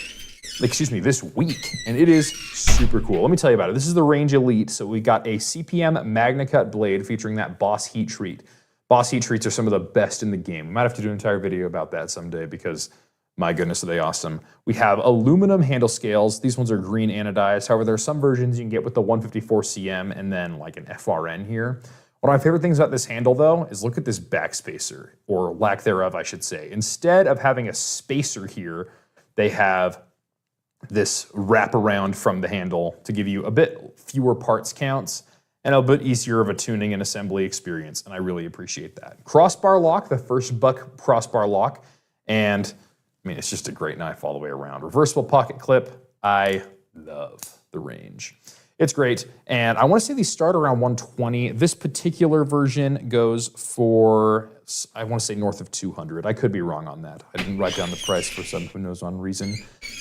This week, and it is super cool. Let me tell you about it. This is the Range Elite, so we got a CPM MagnaCut blade featuring that Boss heat treat. Boss heat treats are some of the best in the game. We might have to do an entire video about that someday because, my goodness, are they awesome. We have aluminum handle scales. These ones are green anodized. However, there are some versions you can get with the 154 CM and then like an FRN here. One of my favorite things about this handle, though, is look at this backspacer, or lack thereof, I should say. Instead of having a spacer here, they have this wraparound from the handle to give you a bit fewer parts counts and a bit easier of a tuning and assembly experience, and I really appreciate that. Crossbar lock, the first Buck crossbar lock, and I mean, it's just a great knife all the way around. Reversible pocket clip, I love the Range. It's great, and I want to say these start around 120. This particular version goes for, I want to say north of 200. I could be wrong on that. I didn't write down the price for some who knows on reason.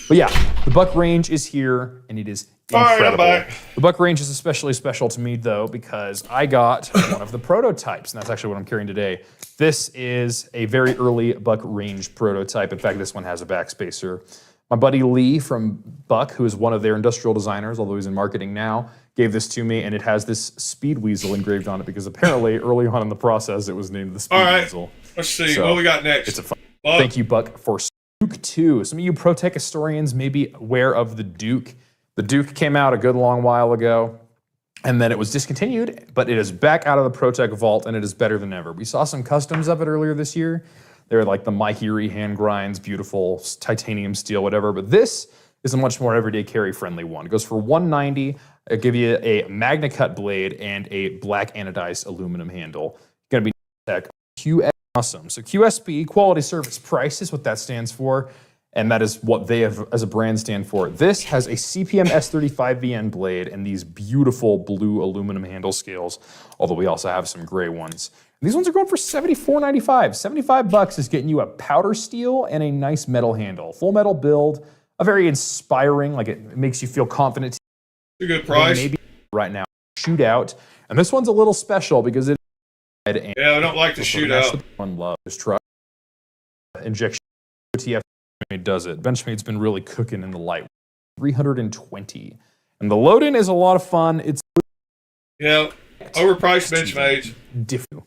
But yeah, the Buck Range is here, and it is incredible. The Buck Range is especially special to me, though, because I got one of the prototypes, and that's actually what I'm carrying today. This is a very early Buck Range prototype. In fact, this one has a backspacer. My buddy Lee from Buck, who is one of their industrial designers, although he's in marketing now, gave this to me, and it has this Speed Weasel engraved on it because apparently early on in the process it was named the Speed Weasel. Let's see what we got next. It's a fun. Thank you, Buck, for Duke 2. Some of you ProTech historians may be aware of the Duke. The Duke came out a good long while ago, and then it was discontinued, but it is back out of the ProTech vault, and it is better than ever. We saw some customs of it earlier this year. They're like the Maihiri hand grinds, beautiful titanium steel, whatever. But this is a much more everyday carry friendly one. It goes for $190. It'll give you a MagnaCut blade and a black anodized aluminum handle. Going to be tech QS awesome. So QSP, quality service price, is what that stands for. And that is what they have as a brand stand for. This has a CPM S35VN blade and these beautiful blue aluminum handle scales, although we also have some gray ones. These ones are going for $74.95. $75 is getting you a powder steel and a nice metal handle. Full metal build, a very inspiring, like it makes you feel confident. It's a good price. Maybe right now, shootout. And this one's a little special because it is. Yeah, I don't like the shootout. One love this truck. Injection OTF does it. Benchmade's been really cooking in the light. 320. And the load-in is a lot of fun. It's overpriced Benchmades.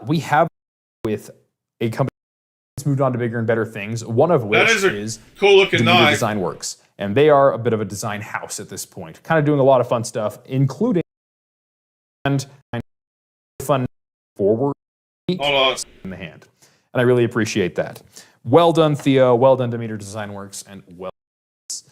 We have with a company that's moved on to bigger and better things, one of which is cool looking knife. Design Works. And they are a bit of a design house at this point, kind of doing a lot of fun stuff, including and fun forward in the hand. And I really appreciate that. Well done, Theo. Well done, Demeter Design Works. And well done.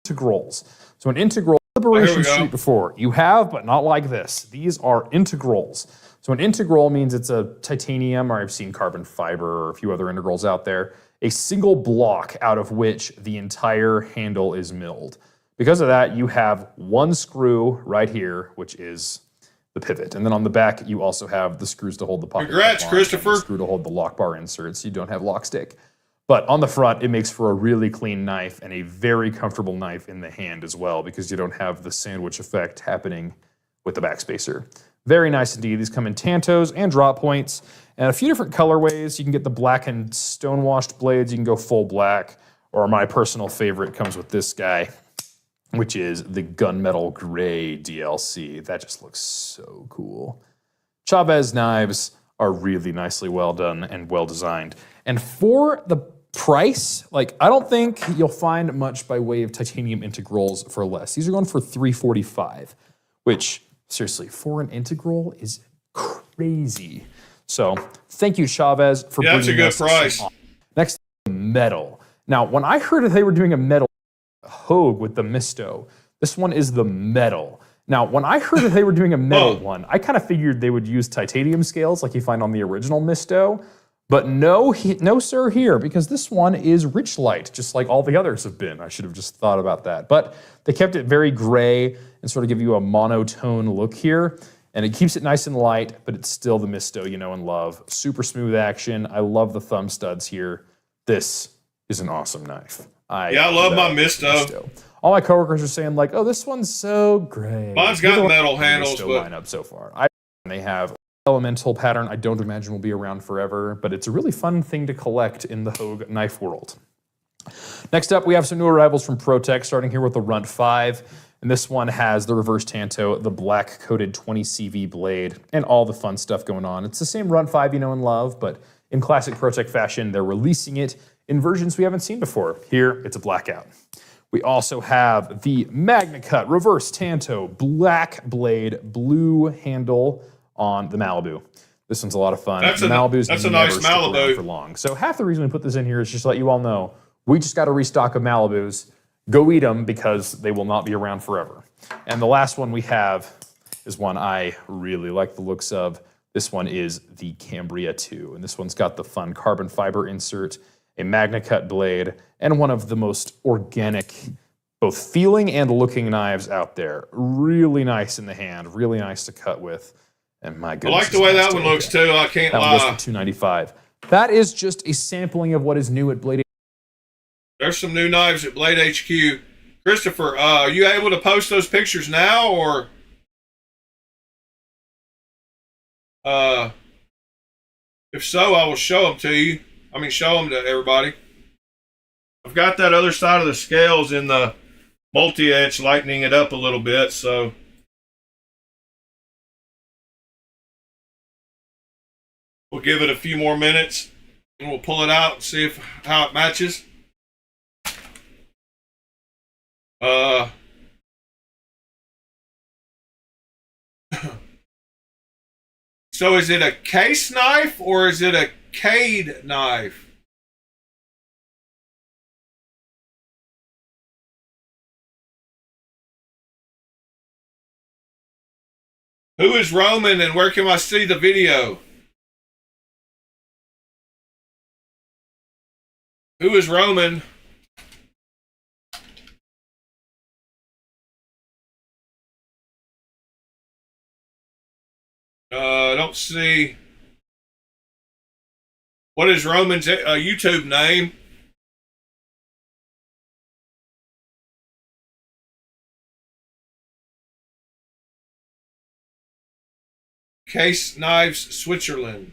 Integrals. So an integral, Liberation Street before. You have, but not like this. These are integrals. So an integral means it's a titanium, or I've seen carbon fiber or a few other integrals out there, a single block out of which the entire handle is milled. Because of that, you have one screw right here, which is the pivot. And then on the back, you also have the screws to hold the pocket. Congrats, Christopher. The screw to hold the lock bar insert so you don't have lock stick. But on the front, it makes for a really clean knife and a very comfortable knife in the hand as well, because you don't have the sandwich effect happening with the backspacer. Very nice indeed. These come in Tantos and drop points and a few different colorways. You can get the black and stonewashed blades. You can go full black, or my personal favorite comes with this guy, which is the gunmetal gray DLC. That just looks so cool. Chavez knives are really nicely well done and well designed. And for the price, like, I don't think you'll find much by way of titanium integrals for less. These are going for $345, which seriously, for an integral is crazy. So thank you, Chavez, for bringing that's a good price. Next, metal. Now, when I heard that they were doing a metal Hogue with the Misto, this one is the metal. Now, when I heard that they were doing a metal one, I kind of figured they would use titanium scales like you find on the original Misto. But no, no, sir, here, because this one is rich light, just like all the others have been. I should have just thought about that. But they kept it very gray and sort of give you a monotone look here. And it keeps it nice and light, but it's still the Misto you know and love. Super smooth action. I love the thumb studs here. This is an awesome knife. I love my Misto. All my coworkers are saying like, "Oh, this one's so great." Mine's got metal handles, Misto but lineup so far. They have elemental pattern. I don't imagine will be around forever, but it's a really fun thing to collect in the Hogue knife world. Next up, we have some new arrivals from ProTech, starting here with the Runt 5. And this one has the reverse Tanto, the black coated 20 CV blade, and all the fun stuff going on. It's the same Runt 5 you know and love, but in classic ProTech fashion, they're releasing it in versions we haven't seen before. Here, it's a blackout. We also have the MagnaCut reverse Tanto, black blade, blue handle on the Malibu. This one's a lot of fun. That's a nice Malibu for long. So half the reason we put this in here is just to let you all know, we just got a restock of Malibus. Go eat them because they will not be around forever. And the last one we have is one I really like the looks of. This one is the Cambria 2. And this one's got the fun carbon fiber insert, a MagnaCut blade, and one of the most organic, both feeling and looking knives out there. Really nice in the hand, really nice to cut with. And my goodness. I like the way that one looks too, I can't lie. That one goes for $295. That is just a sampling of what is new at Blade. There's some new knives at Blade HQ. Christopher, are you able to post those pictures now, or if so, I will show them to you. I mean, show them to everybody. I've got that other side of the scales in the multi-edge, lightening it up a little bit, so we'll give it a few more minutes, and we'll pull it out and see how it matches. So is it a case knife or is it a Cade knife? Who is Roman and where can I see the video? Who is Roman? I don't see. What is Roman's YouTube name? Case Knives Switzerland.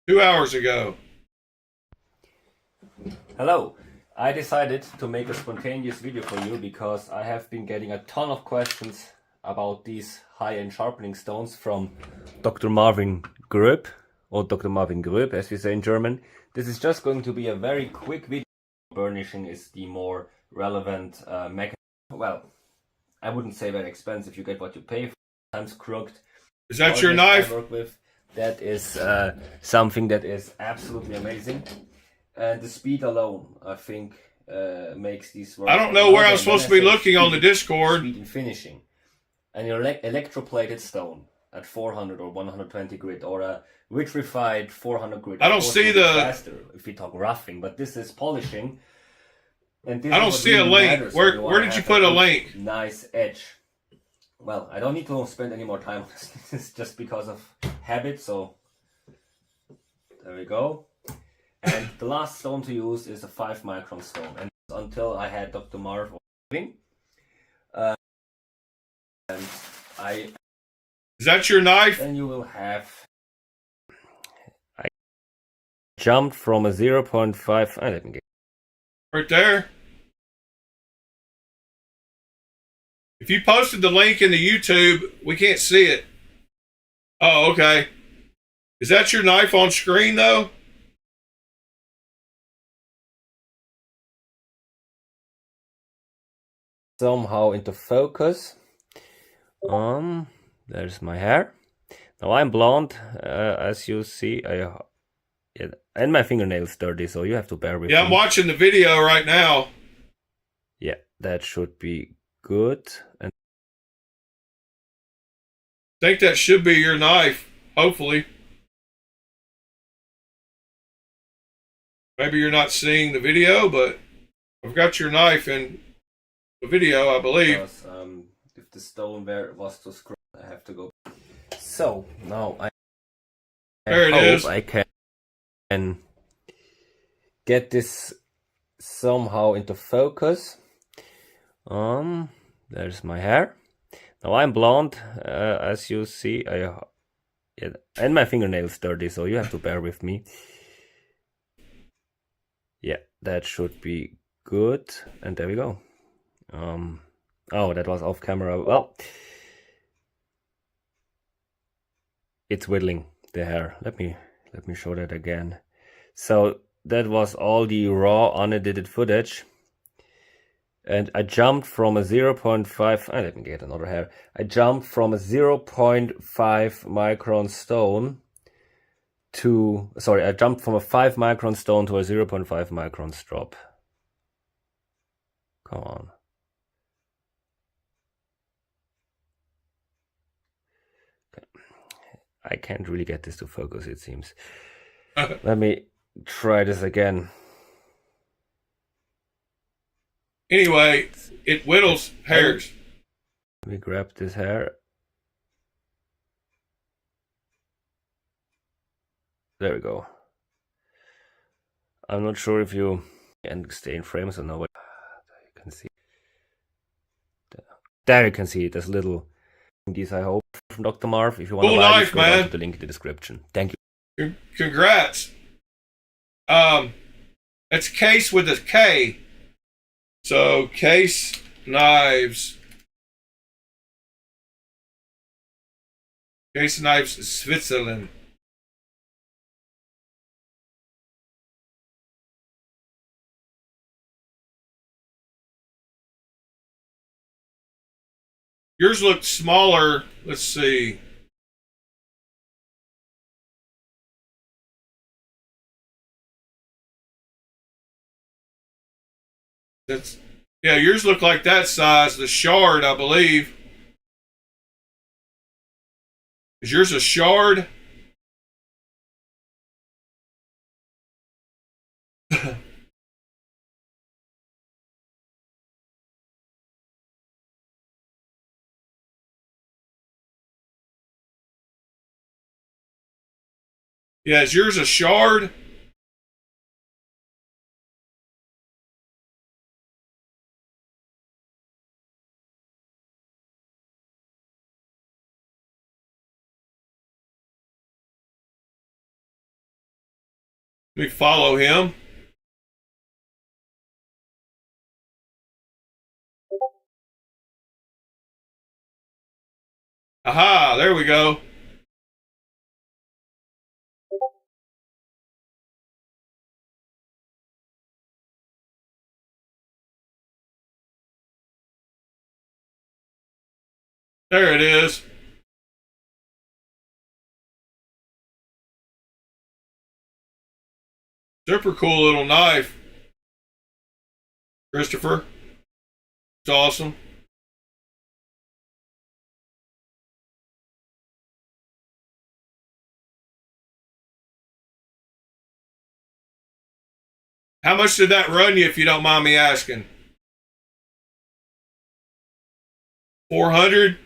Two hours ago. Hello. I decided to make a spontaneous video for you because I have been getting a ton of questions about these high-end sharpening stones from Dr. Marvin Gröb, or Dr. Marvin Gröb as we say in German. This is just going to be a very quick video. Burnishing is the more relevant mechanism. Well, I wouldn't say very expensive. You get what you pay for. Sometimes crooked. Is that your knife? I work with. That is something that is absolutely amazing. And the speed alone, I think, makes these work. I don't know where I'm supposed to be looking on the Discord. Speed in finishing. An electroplated stone at 400 or 120 grit, or a vitrified 400 grit. I don't see the... faster if we talk roughing, but this is polishing. And this I don't see a link. Where did you put a link? Nice edge. Well, I don't need to spend any more time on this. This is just because of habit, so there we go. And the last stone to use is a 5 micron stone. And until I had Dr. Marv living. And I... Is that your knife? Then you will have... I jumped from a 0.5... I didn't get... Right there. If you posted the link in the YouTube, we can't see it. Oh, okay. Is that your knife on screen, though? Somehow into focus. There's my hair. Now I'm blonde, as you see. And my fingernails dirty, so you have to bear with me. Yeah, I'm watching the video right now. Yeah, that should be good. And think that should be your knife, hopefully. Maybe you're not seeing the video, but I've got your knife in the video, I believe. Because, if the stone was to scroll, I have to go. So now I hope I can get this somehow into focus. There's my hair. Now I'm blonde, as you see. And my fingernails dirty, so you have to bear with me. Yeah, that should be good. And there we go. Oh, that was off camera. Well, it's whittling the hair. Let me show that again. So that was all the raw unedited footage. And I jumped from a 0.5, let me get another hair. I jumped from a 0.5 micron stone to, sorry, I jumped from a 5 micron stone to a 0.5 micron strop. Come on. Okay. I can't really get this to focus, it seems. Let me try this again. Anyway, it whittles hairs. Let me grab this hair. There we go. I'm not sure if you can stay in frame, so now you can see. There you can see it. There's little these, I hope, from Dr. Marv. If you want to buy this, go down to the link in the description. Thank you. Congrats. It's Case with a K. So Case Knives. Case Knives, Switzerland. Yours looked smaller. Let's see. That's, yeah, yours look like that size. The shard, I believe. Is yours a shard? Yeah, is yours a shard? Let me follow him. Aha, there we go. There it is. Super cool little knife, Christopher. It's awesome. How much did that run you, if you don't mind me asking? 400?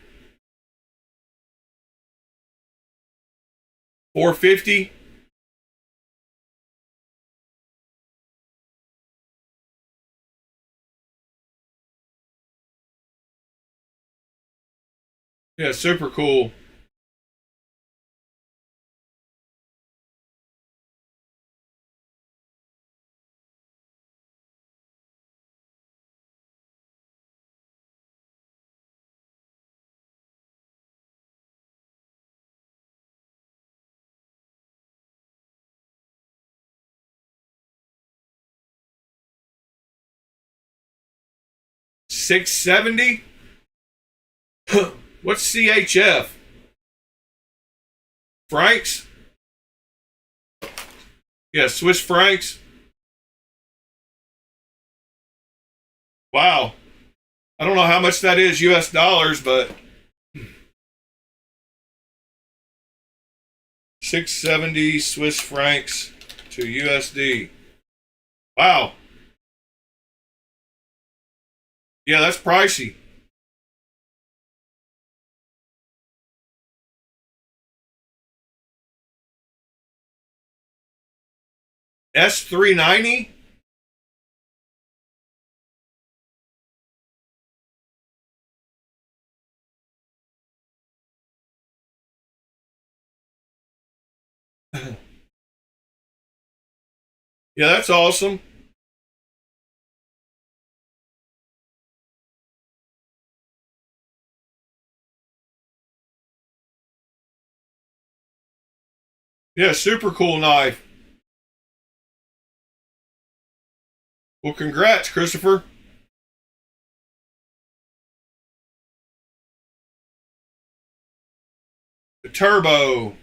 450? Yeah, super cool. $670? What's CHF? Francs? Yeah, Swiss francs. Wow. I don't know how much that is US dollars, but 670 Swiss francs to USD. Wow. Yeah, that's pricey. S390? Yeah, that's awesome. Yeah, super cool knife. Well, congrats, Christopher. The Turbo.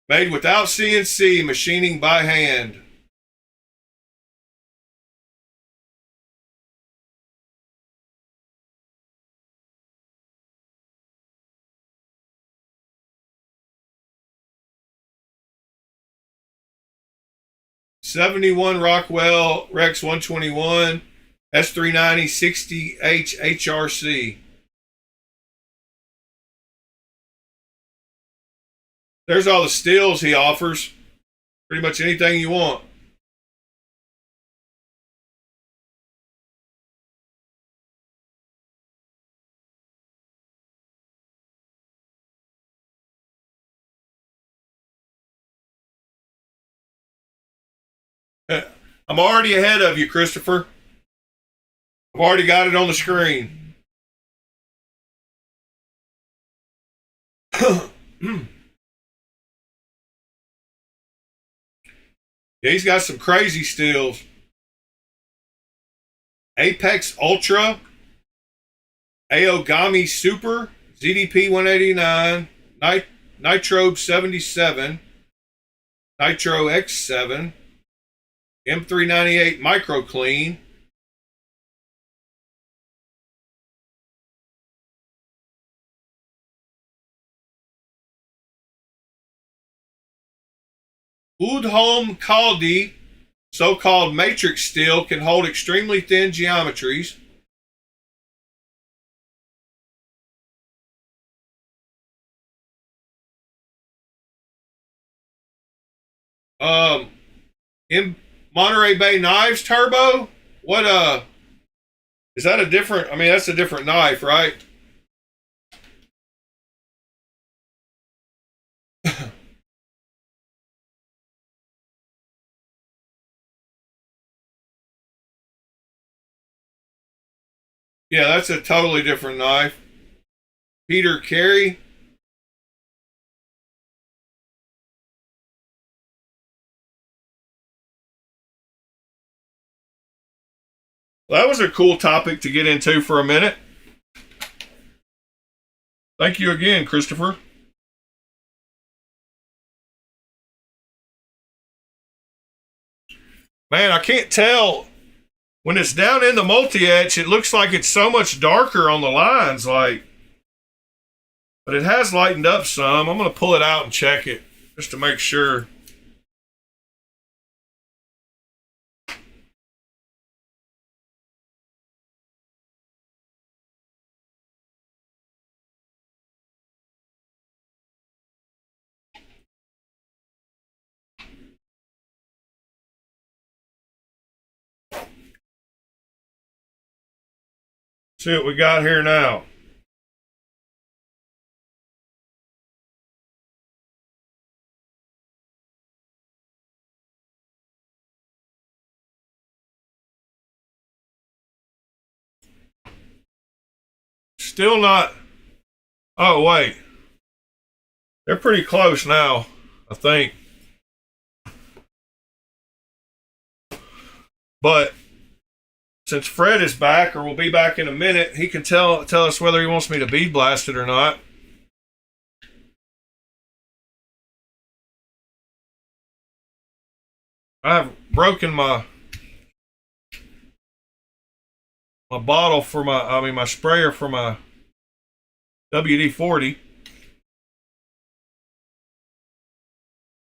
Made without CNC, machining by hand. '71 Rockwell Rex 121 S390 60H HRC. There's all the steels he offers. Pretty much anything you want. I'm already ahead of you, Christopher. I've already got it on the screen. Yeah, he's got some crazy steels. Apex Ultra, Aogami Super, ZDP 189, Nitro 77, Nitro X7, M398 Micro Clean, Udholm Kaldi, so-called matrix steel, can hold extremely thin geometries. In Monterey Bay Knives Turbo. What is that a different? I mean, that's a different knife, right? Yeah, that's a totally different knife. Peter Carey. Well, that was a cool topic to get into for a minute. Thank you again, Christopher. Man, I can't tell. When it's down in the multi-etch, it looks like it's so much darker on the lines, like, but it has lightened up some. I'm going to pull it out and check it just to make sure. See what we got here now. Still not. Oh, wait. They're pretty close now, I think. But since Fred is back, or will be back in a minute, he can tell us whether he wants me to bead blast it or not. I've broken my bottle for my sprayer for my WD-40.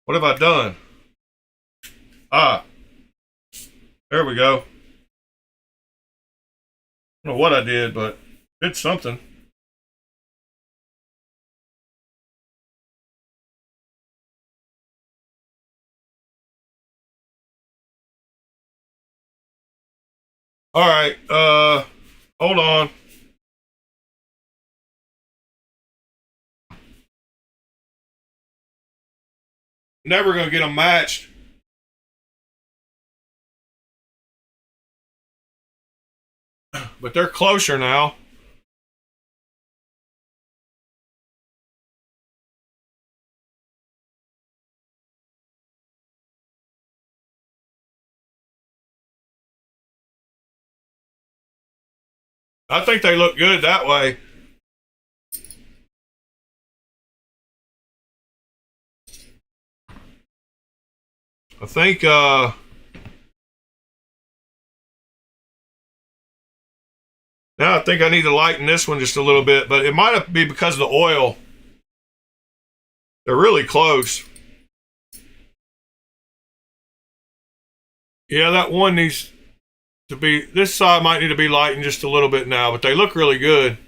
What have I done? Ah, there we go. I don't know what I did, but did something. All right, hold on. Never gonna get them matched. But they're closer now. I think they look good that way. I think now I think I need to lighten this one just a little bit, but it might be because of the oil. They're really close. Yeah, that one needs to be, this side might need to be lightened just a little bit now, but they look really good.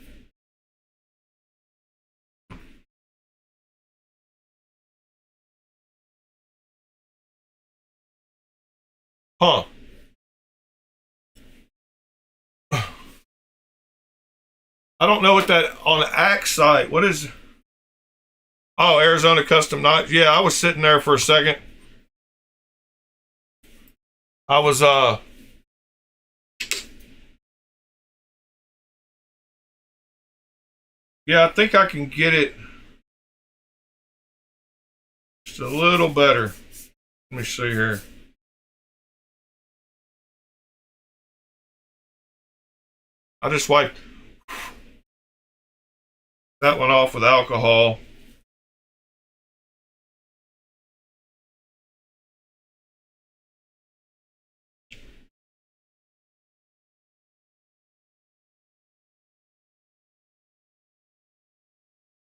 Huh. I don't know what that on the axe site. What is? Oh, Arizona Custom Knives. Yeah, I was sitting there for a second. I was yeah, I think I can get it just a little better. Let me see here. I just wiped that one off with alcohol.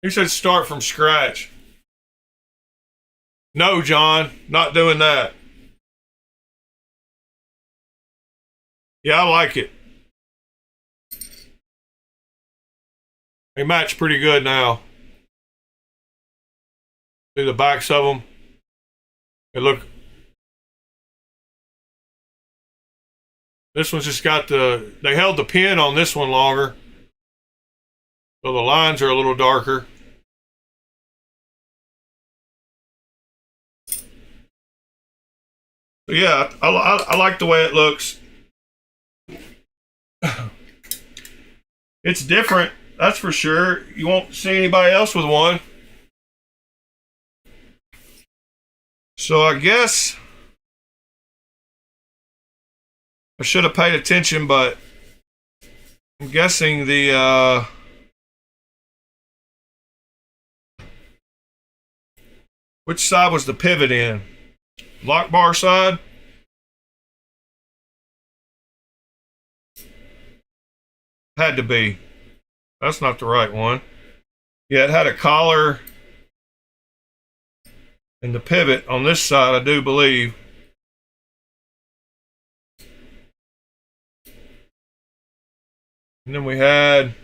He said start from scratch. No, John, not doing that. Yeah, I like it. They match pretty good now. See the backs of them. They look. This one's just got the. They held the pin on this one longer, so the lines are a little darker. But yeah, I like the way it looks. It's different, that's for sure. You won't see anybody else with one. So I guess I should have paid attention, but I'm guessing the which side was the pivot in? Lock bar side? Had to be. That's not the right one. Yeah, it had a collar and the pivot on this side, I do believe. And then we had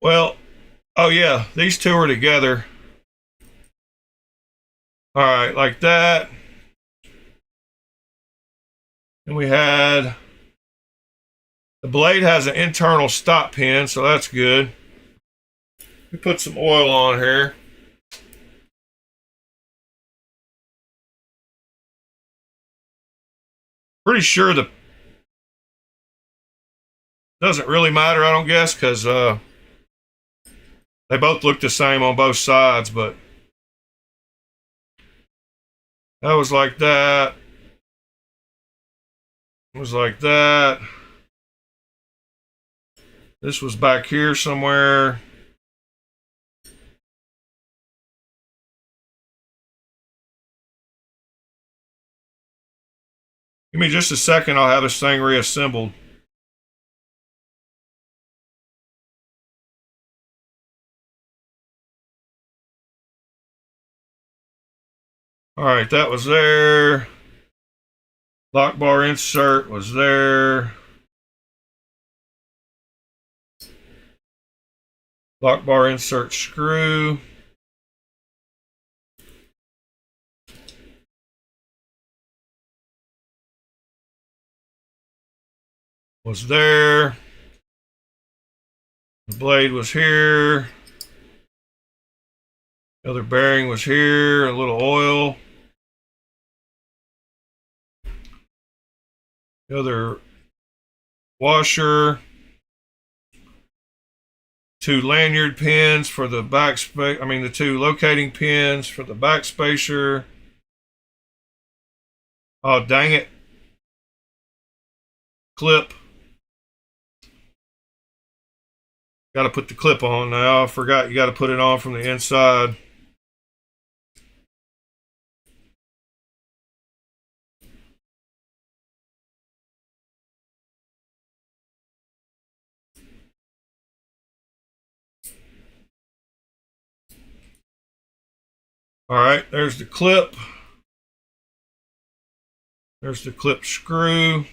well, oh yeah, these two are together. All right, like that. And we had the blade has an internal stop pin, so that's good. We put some oil on here. Pretty sure the doesn't really matter, I don't guess, because they both look the same on both sides, but that was like that. It was like that. This was back here somewhere. me just a second, I'll have this thing reassembled. All right, that was there. Lock bar insert was there. Lock bar insert screw. Was there. The blade was here. The other bearing was here. A little oil. The other washer. 2 lanyard pins for the backspacer. I mean, the 2 locating pins for the backspacer. Oh, dang it. Clip. Got to put the clip on now. I forgot you got to put it on from the inside. All right, there's the clip. There's the clip screw.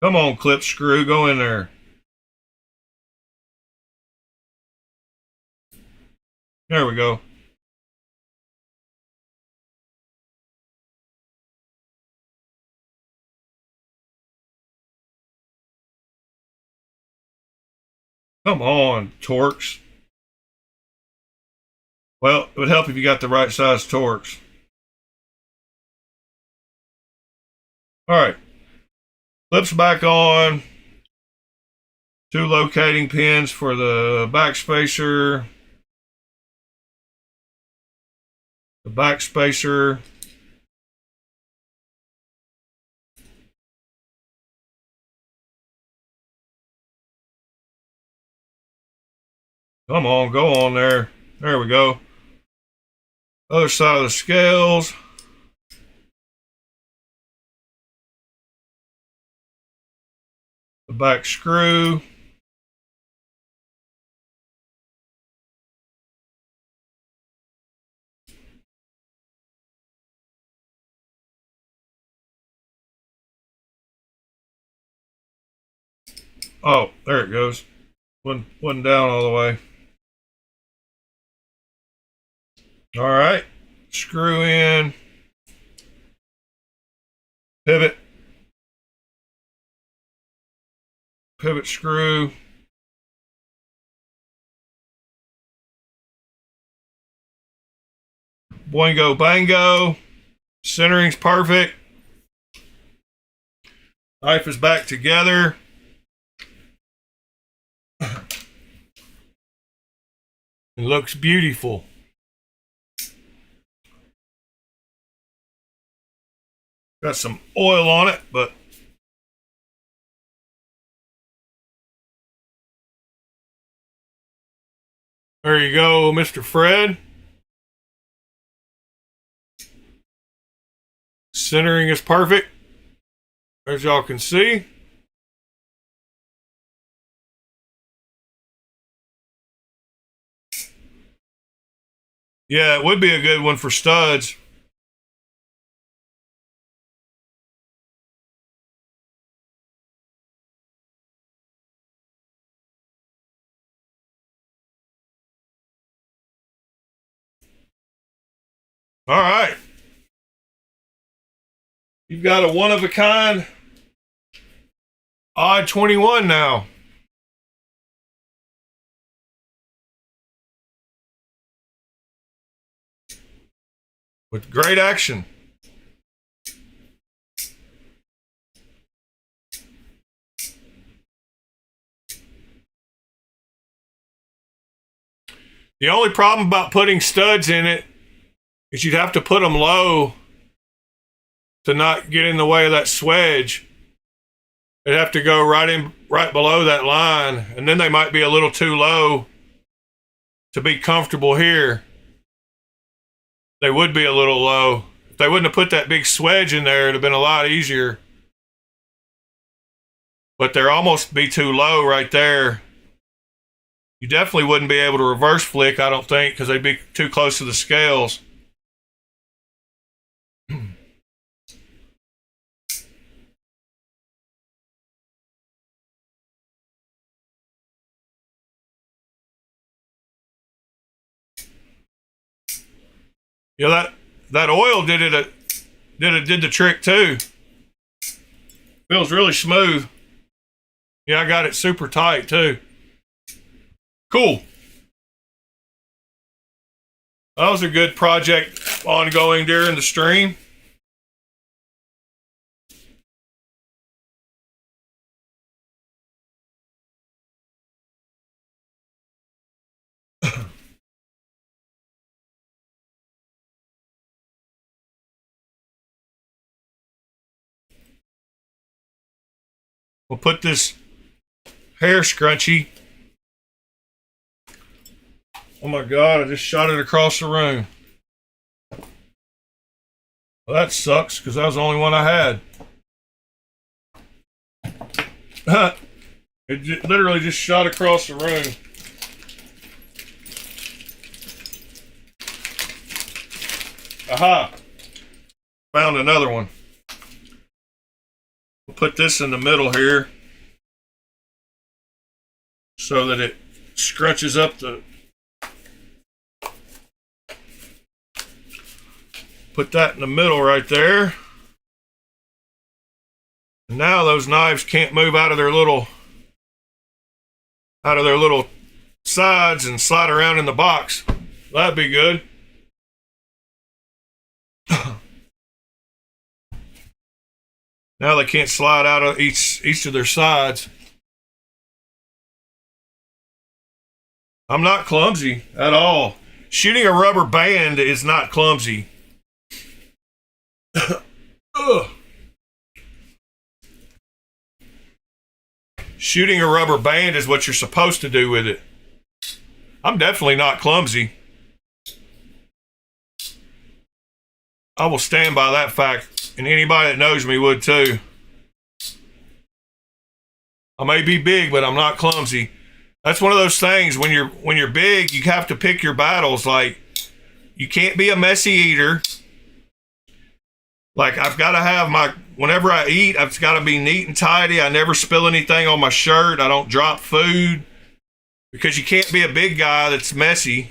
Come on, clip screw, go in there. There we go. Come on, Torx. Well, it would help if you got the right size Torx. All right. Clips back on. 2 locating pins for the backspacer. The backspacer. Come on, go on there. There we go. Other side of the scales. The back screw. Oh, there it goes. Wasn't down all the way. All right, screw in, pivot screw, boingo bango, centering's perfect, knife is back together. It looks beautiful. Got some oil on it, but there you go, Mr. Fred. Centering is perfect, as y'all can see. Yeah, it would be a good one for studs. All right. You've got a one-of-a-kind odd 21 now. With great action. The only problem about putting studs in it is you'd have to put them low to not get in the way of that swedge. They'd have to go right below that line, and then they might be a little too low to be comfortable here. They would be a little low. If they wouldn't have put that big swedge in there, it'd have been a lot easier. But they're almost be too low right there. You definitely wouldn't be able to reverse flick, I don't think, because they'd be too close to the scales. Yeah, that oil did the trick too. Feels really smooth. Yeah, I got it super tight too. Cool. That was a good project ongoing during the stream. We'll put this hair scrunchie. Oh my God, I just shot it across the room. Well, that sucks because that was the only one I had. It literally just shot across the room. Aha! Found another one. We'll put this in the middle here so that it scrunches up the... Put that in the middle right there. And now those knives can't move out of their little sides and slide around in the box. That'd be good. Now they can't slide out of each of their sides. I'm not clumsy at all. Shooting a rubber band is not clumsy. Shooting a rubber band is what you're supposed to do with it. I'm definitely not clumsy. I will stand by that fact, and anybody that knows me would too. I may be big, but I'm not clumsy. That's one of those things when you're big, you have to pick your battles. Like, you can't be a messy eater. Like, I've got to have whenever I eat, I've got to be neat and tidy. I never spill anything on my shirt. I don't drop food, because you can't be a big guy that's messy,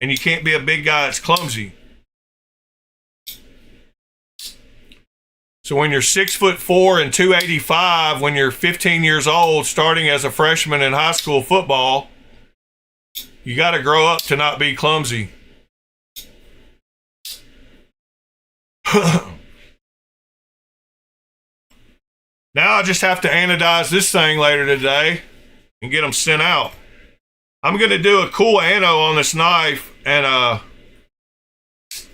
and you can't be a big guy that's clumsy. So when you're 6'4" and 285, when you're 15 years old, starting as a freshman in high school football, you got to grow up to not be clumsy. Now I just have to anodize this thing later today and get them sent out. I'm going to do a cool ano on this knife, and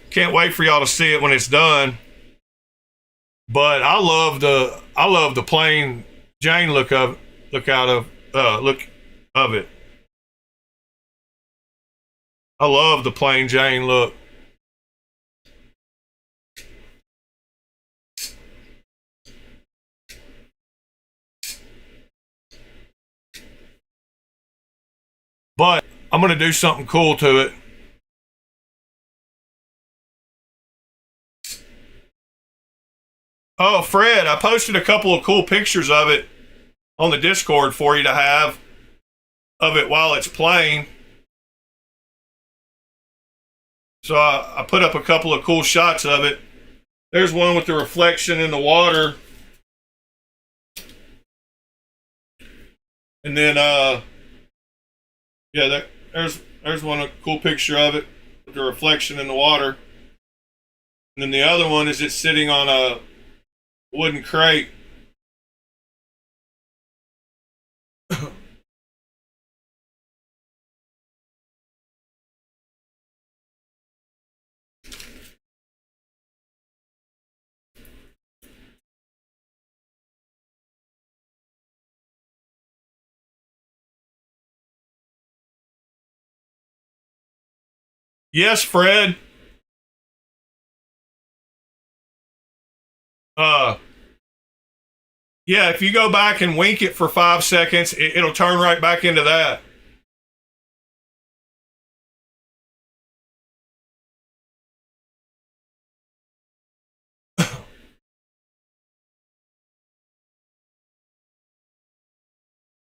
can't wait for y'all to see it when it's done. But I love the plain Jane look of it. I love the plain Jane look. But I'm going to do something cool to it. Oh, Fred, I posted a couple of cool pictures of it on the Discord for you to have of it while it's playing. So I put up a couple of cool shots of it. There's one with the reflection in the water. And then, yeah, there's one, a cool picture of it with the reflection in the water. And then the other one is it sitting on a wooden crate. Yes, Fred. Yeah, if you go back and wink it for 5 seconds, it'll turn right back into that.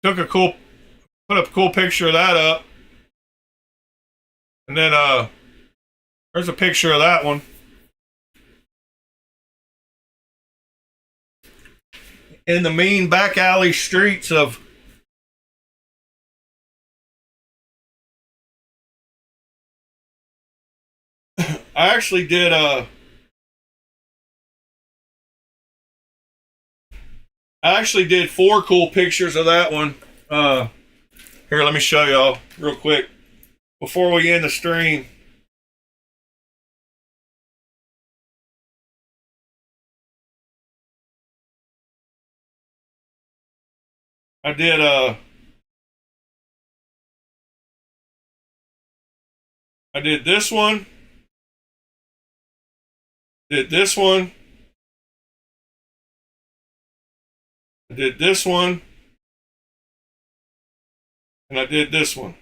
Put a cool picture of that up. And then there's a picture of that one. In the mean back alley streets of I actually did 4 cool pictures of that one. Here, let me show y'all real quick before we end the stream. I did this one, did this one, I did this one, and I did this one.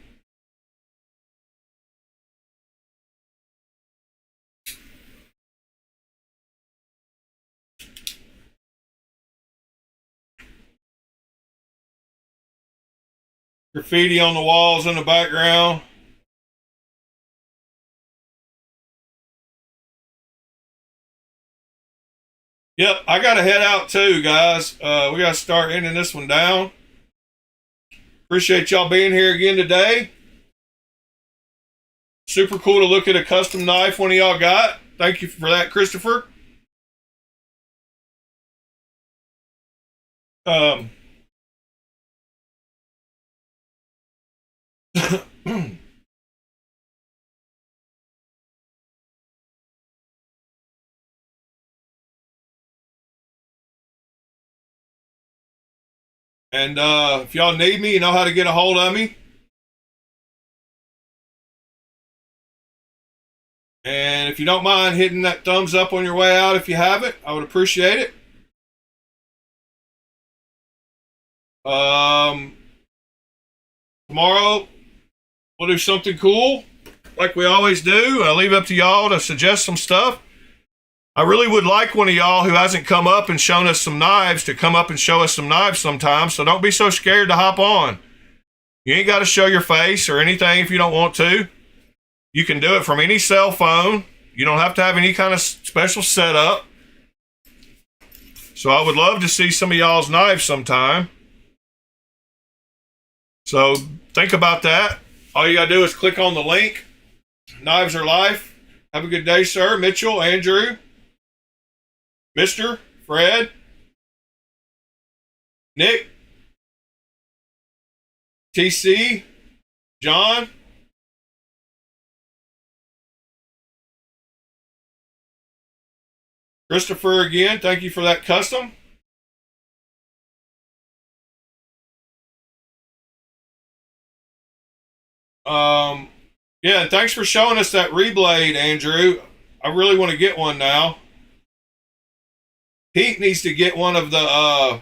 Graffiti on the walls in the background. Yep, I got to head out too, guys. We got to start ending this one down. Appreciate y'all being here again today. Super cool to look at a custom knife one of y'all got. Thank you for that, Christopher. And if y'all need me, you know how to get a hold of me. And if you don't mind hitting that thumbs up on your way out if you haven't, I would appreciate it. Tomorrow, we'll do something cool, like we always do. I'll leave it up to y'all to suggest some stuff. I really would like one of y'all who hasn't come up and shown us some knives to come up and show us some knives sometime, so don't be so scared to hop on. You ain't got to show your face or anything if you don't want to. You can do it from any cell phone. You don't have to have any kind of special setup. So I would love to see some of y'all's knives sometime. So think about that. All you got to do is click on the link. Knives are life. Have a good day, sir. Mitchell, Andrew, Mr. Fred, Nick, TC, John, Christopher again. Thank you for that custom. Yeah, thanks for showing us that reblade, Andrew. I really want to get one now. Pete needs to get one of the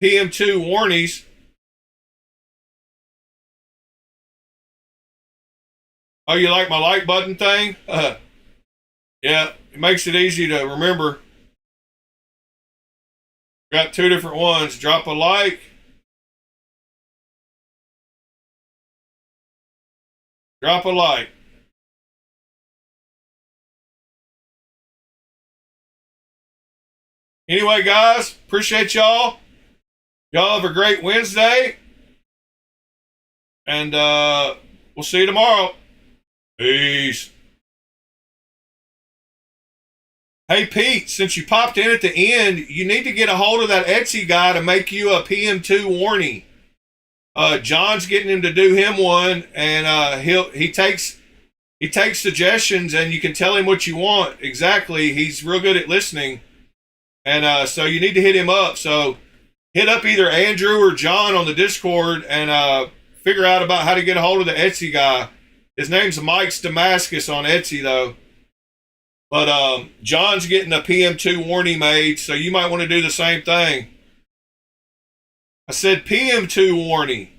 PM2 warnies. Oh, you like my like button thing? Yeah, it makes it easy to remember. Got 2 different ones. Drop a like. Drop a like. Anyway, guys, appreciate y'all. Y'all have a great Wednesday. And we'll see you tomorrow. Peace. Hey, Pete, since you popped in at the end, you need to get a hold of that Etsy guy to make you a PM2 warning. John's getting him to do him one, and he takes suggestions, and you can tell him what you want exactly. He's real good at listening, and so you need to hit him up. So hit up either Andrew or John on the Discord and figure out about how to get a hold of the Etsy guy. His name's Mike's Damascus on Etsy, though. But John's getting a PM2 warranty made, so you might want to do the same thing. I said PM2 warranty.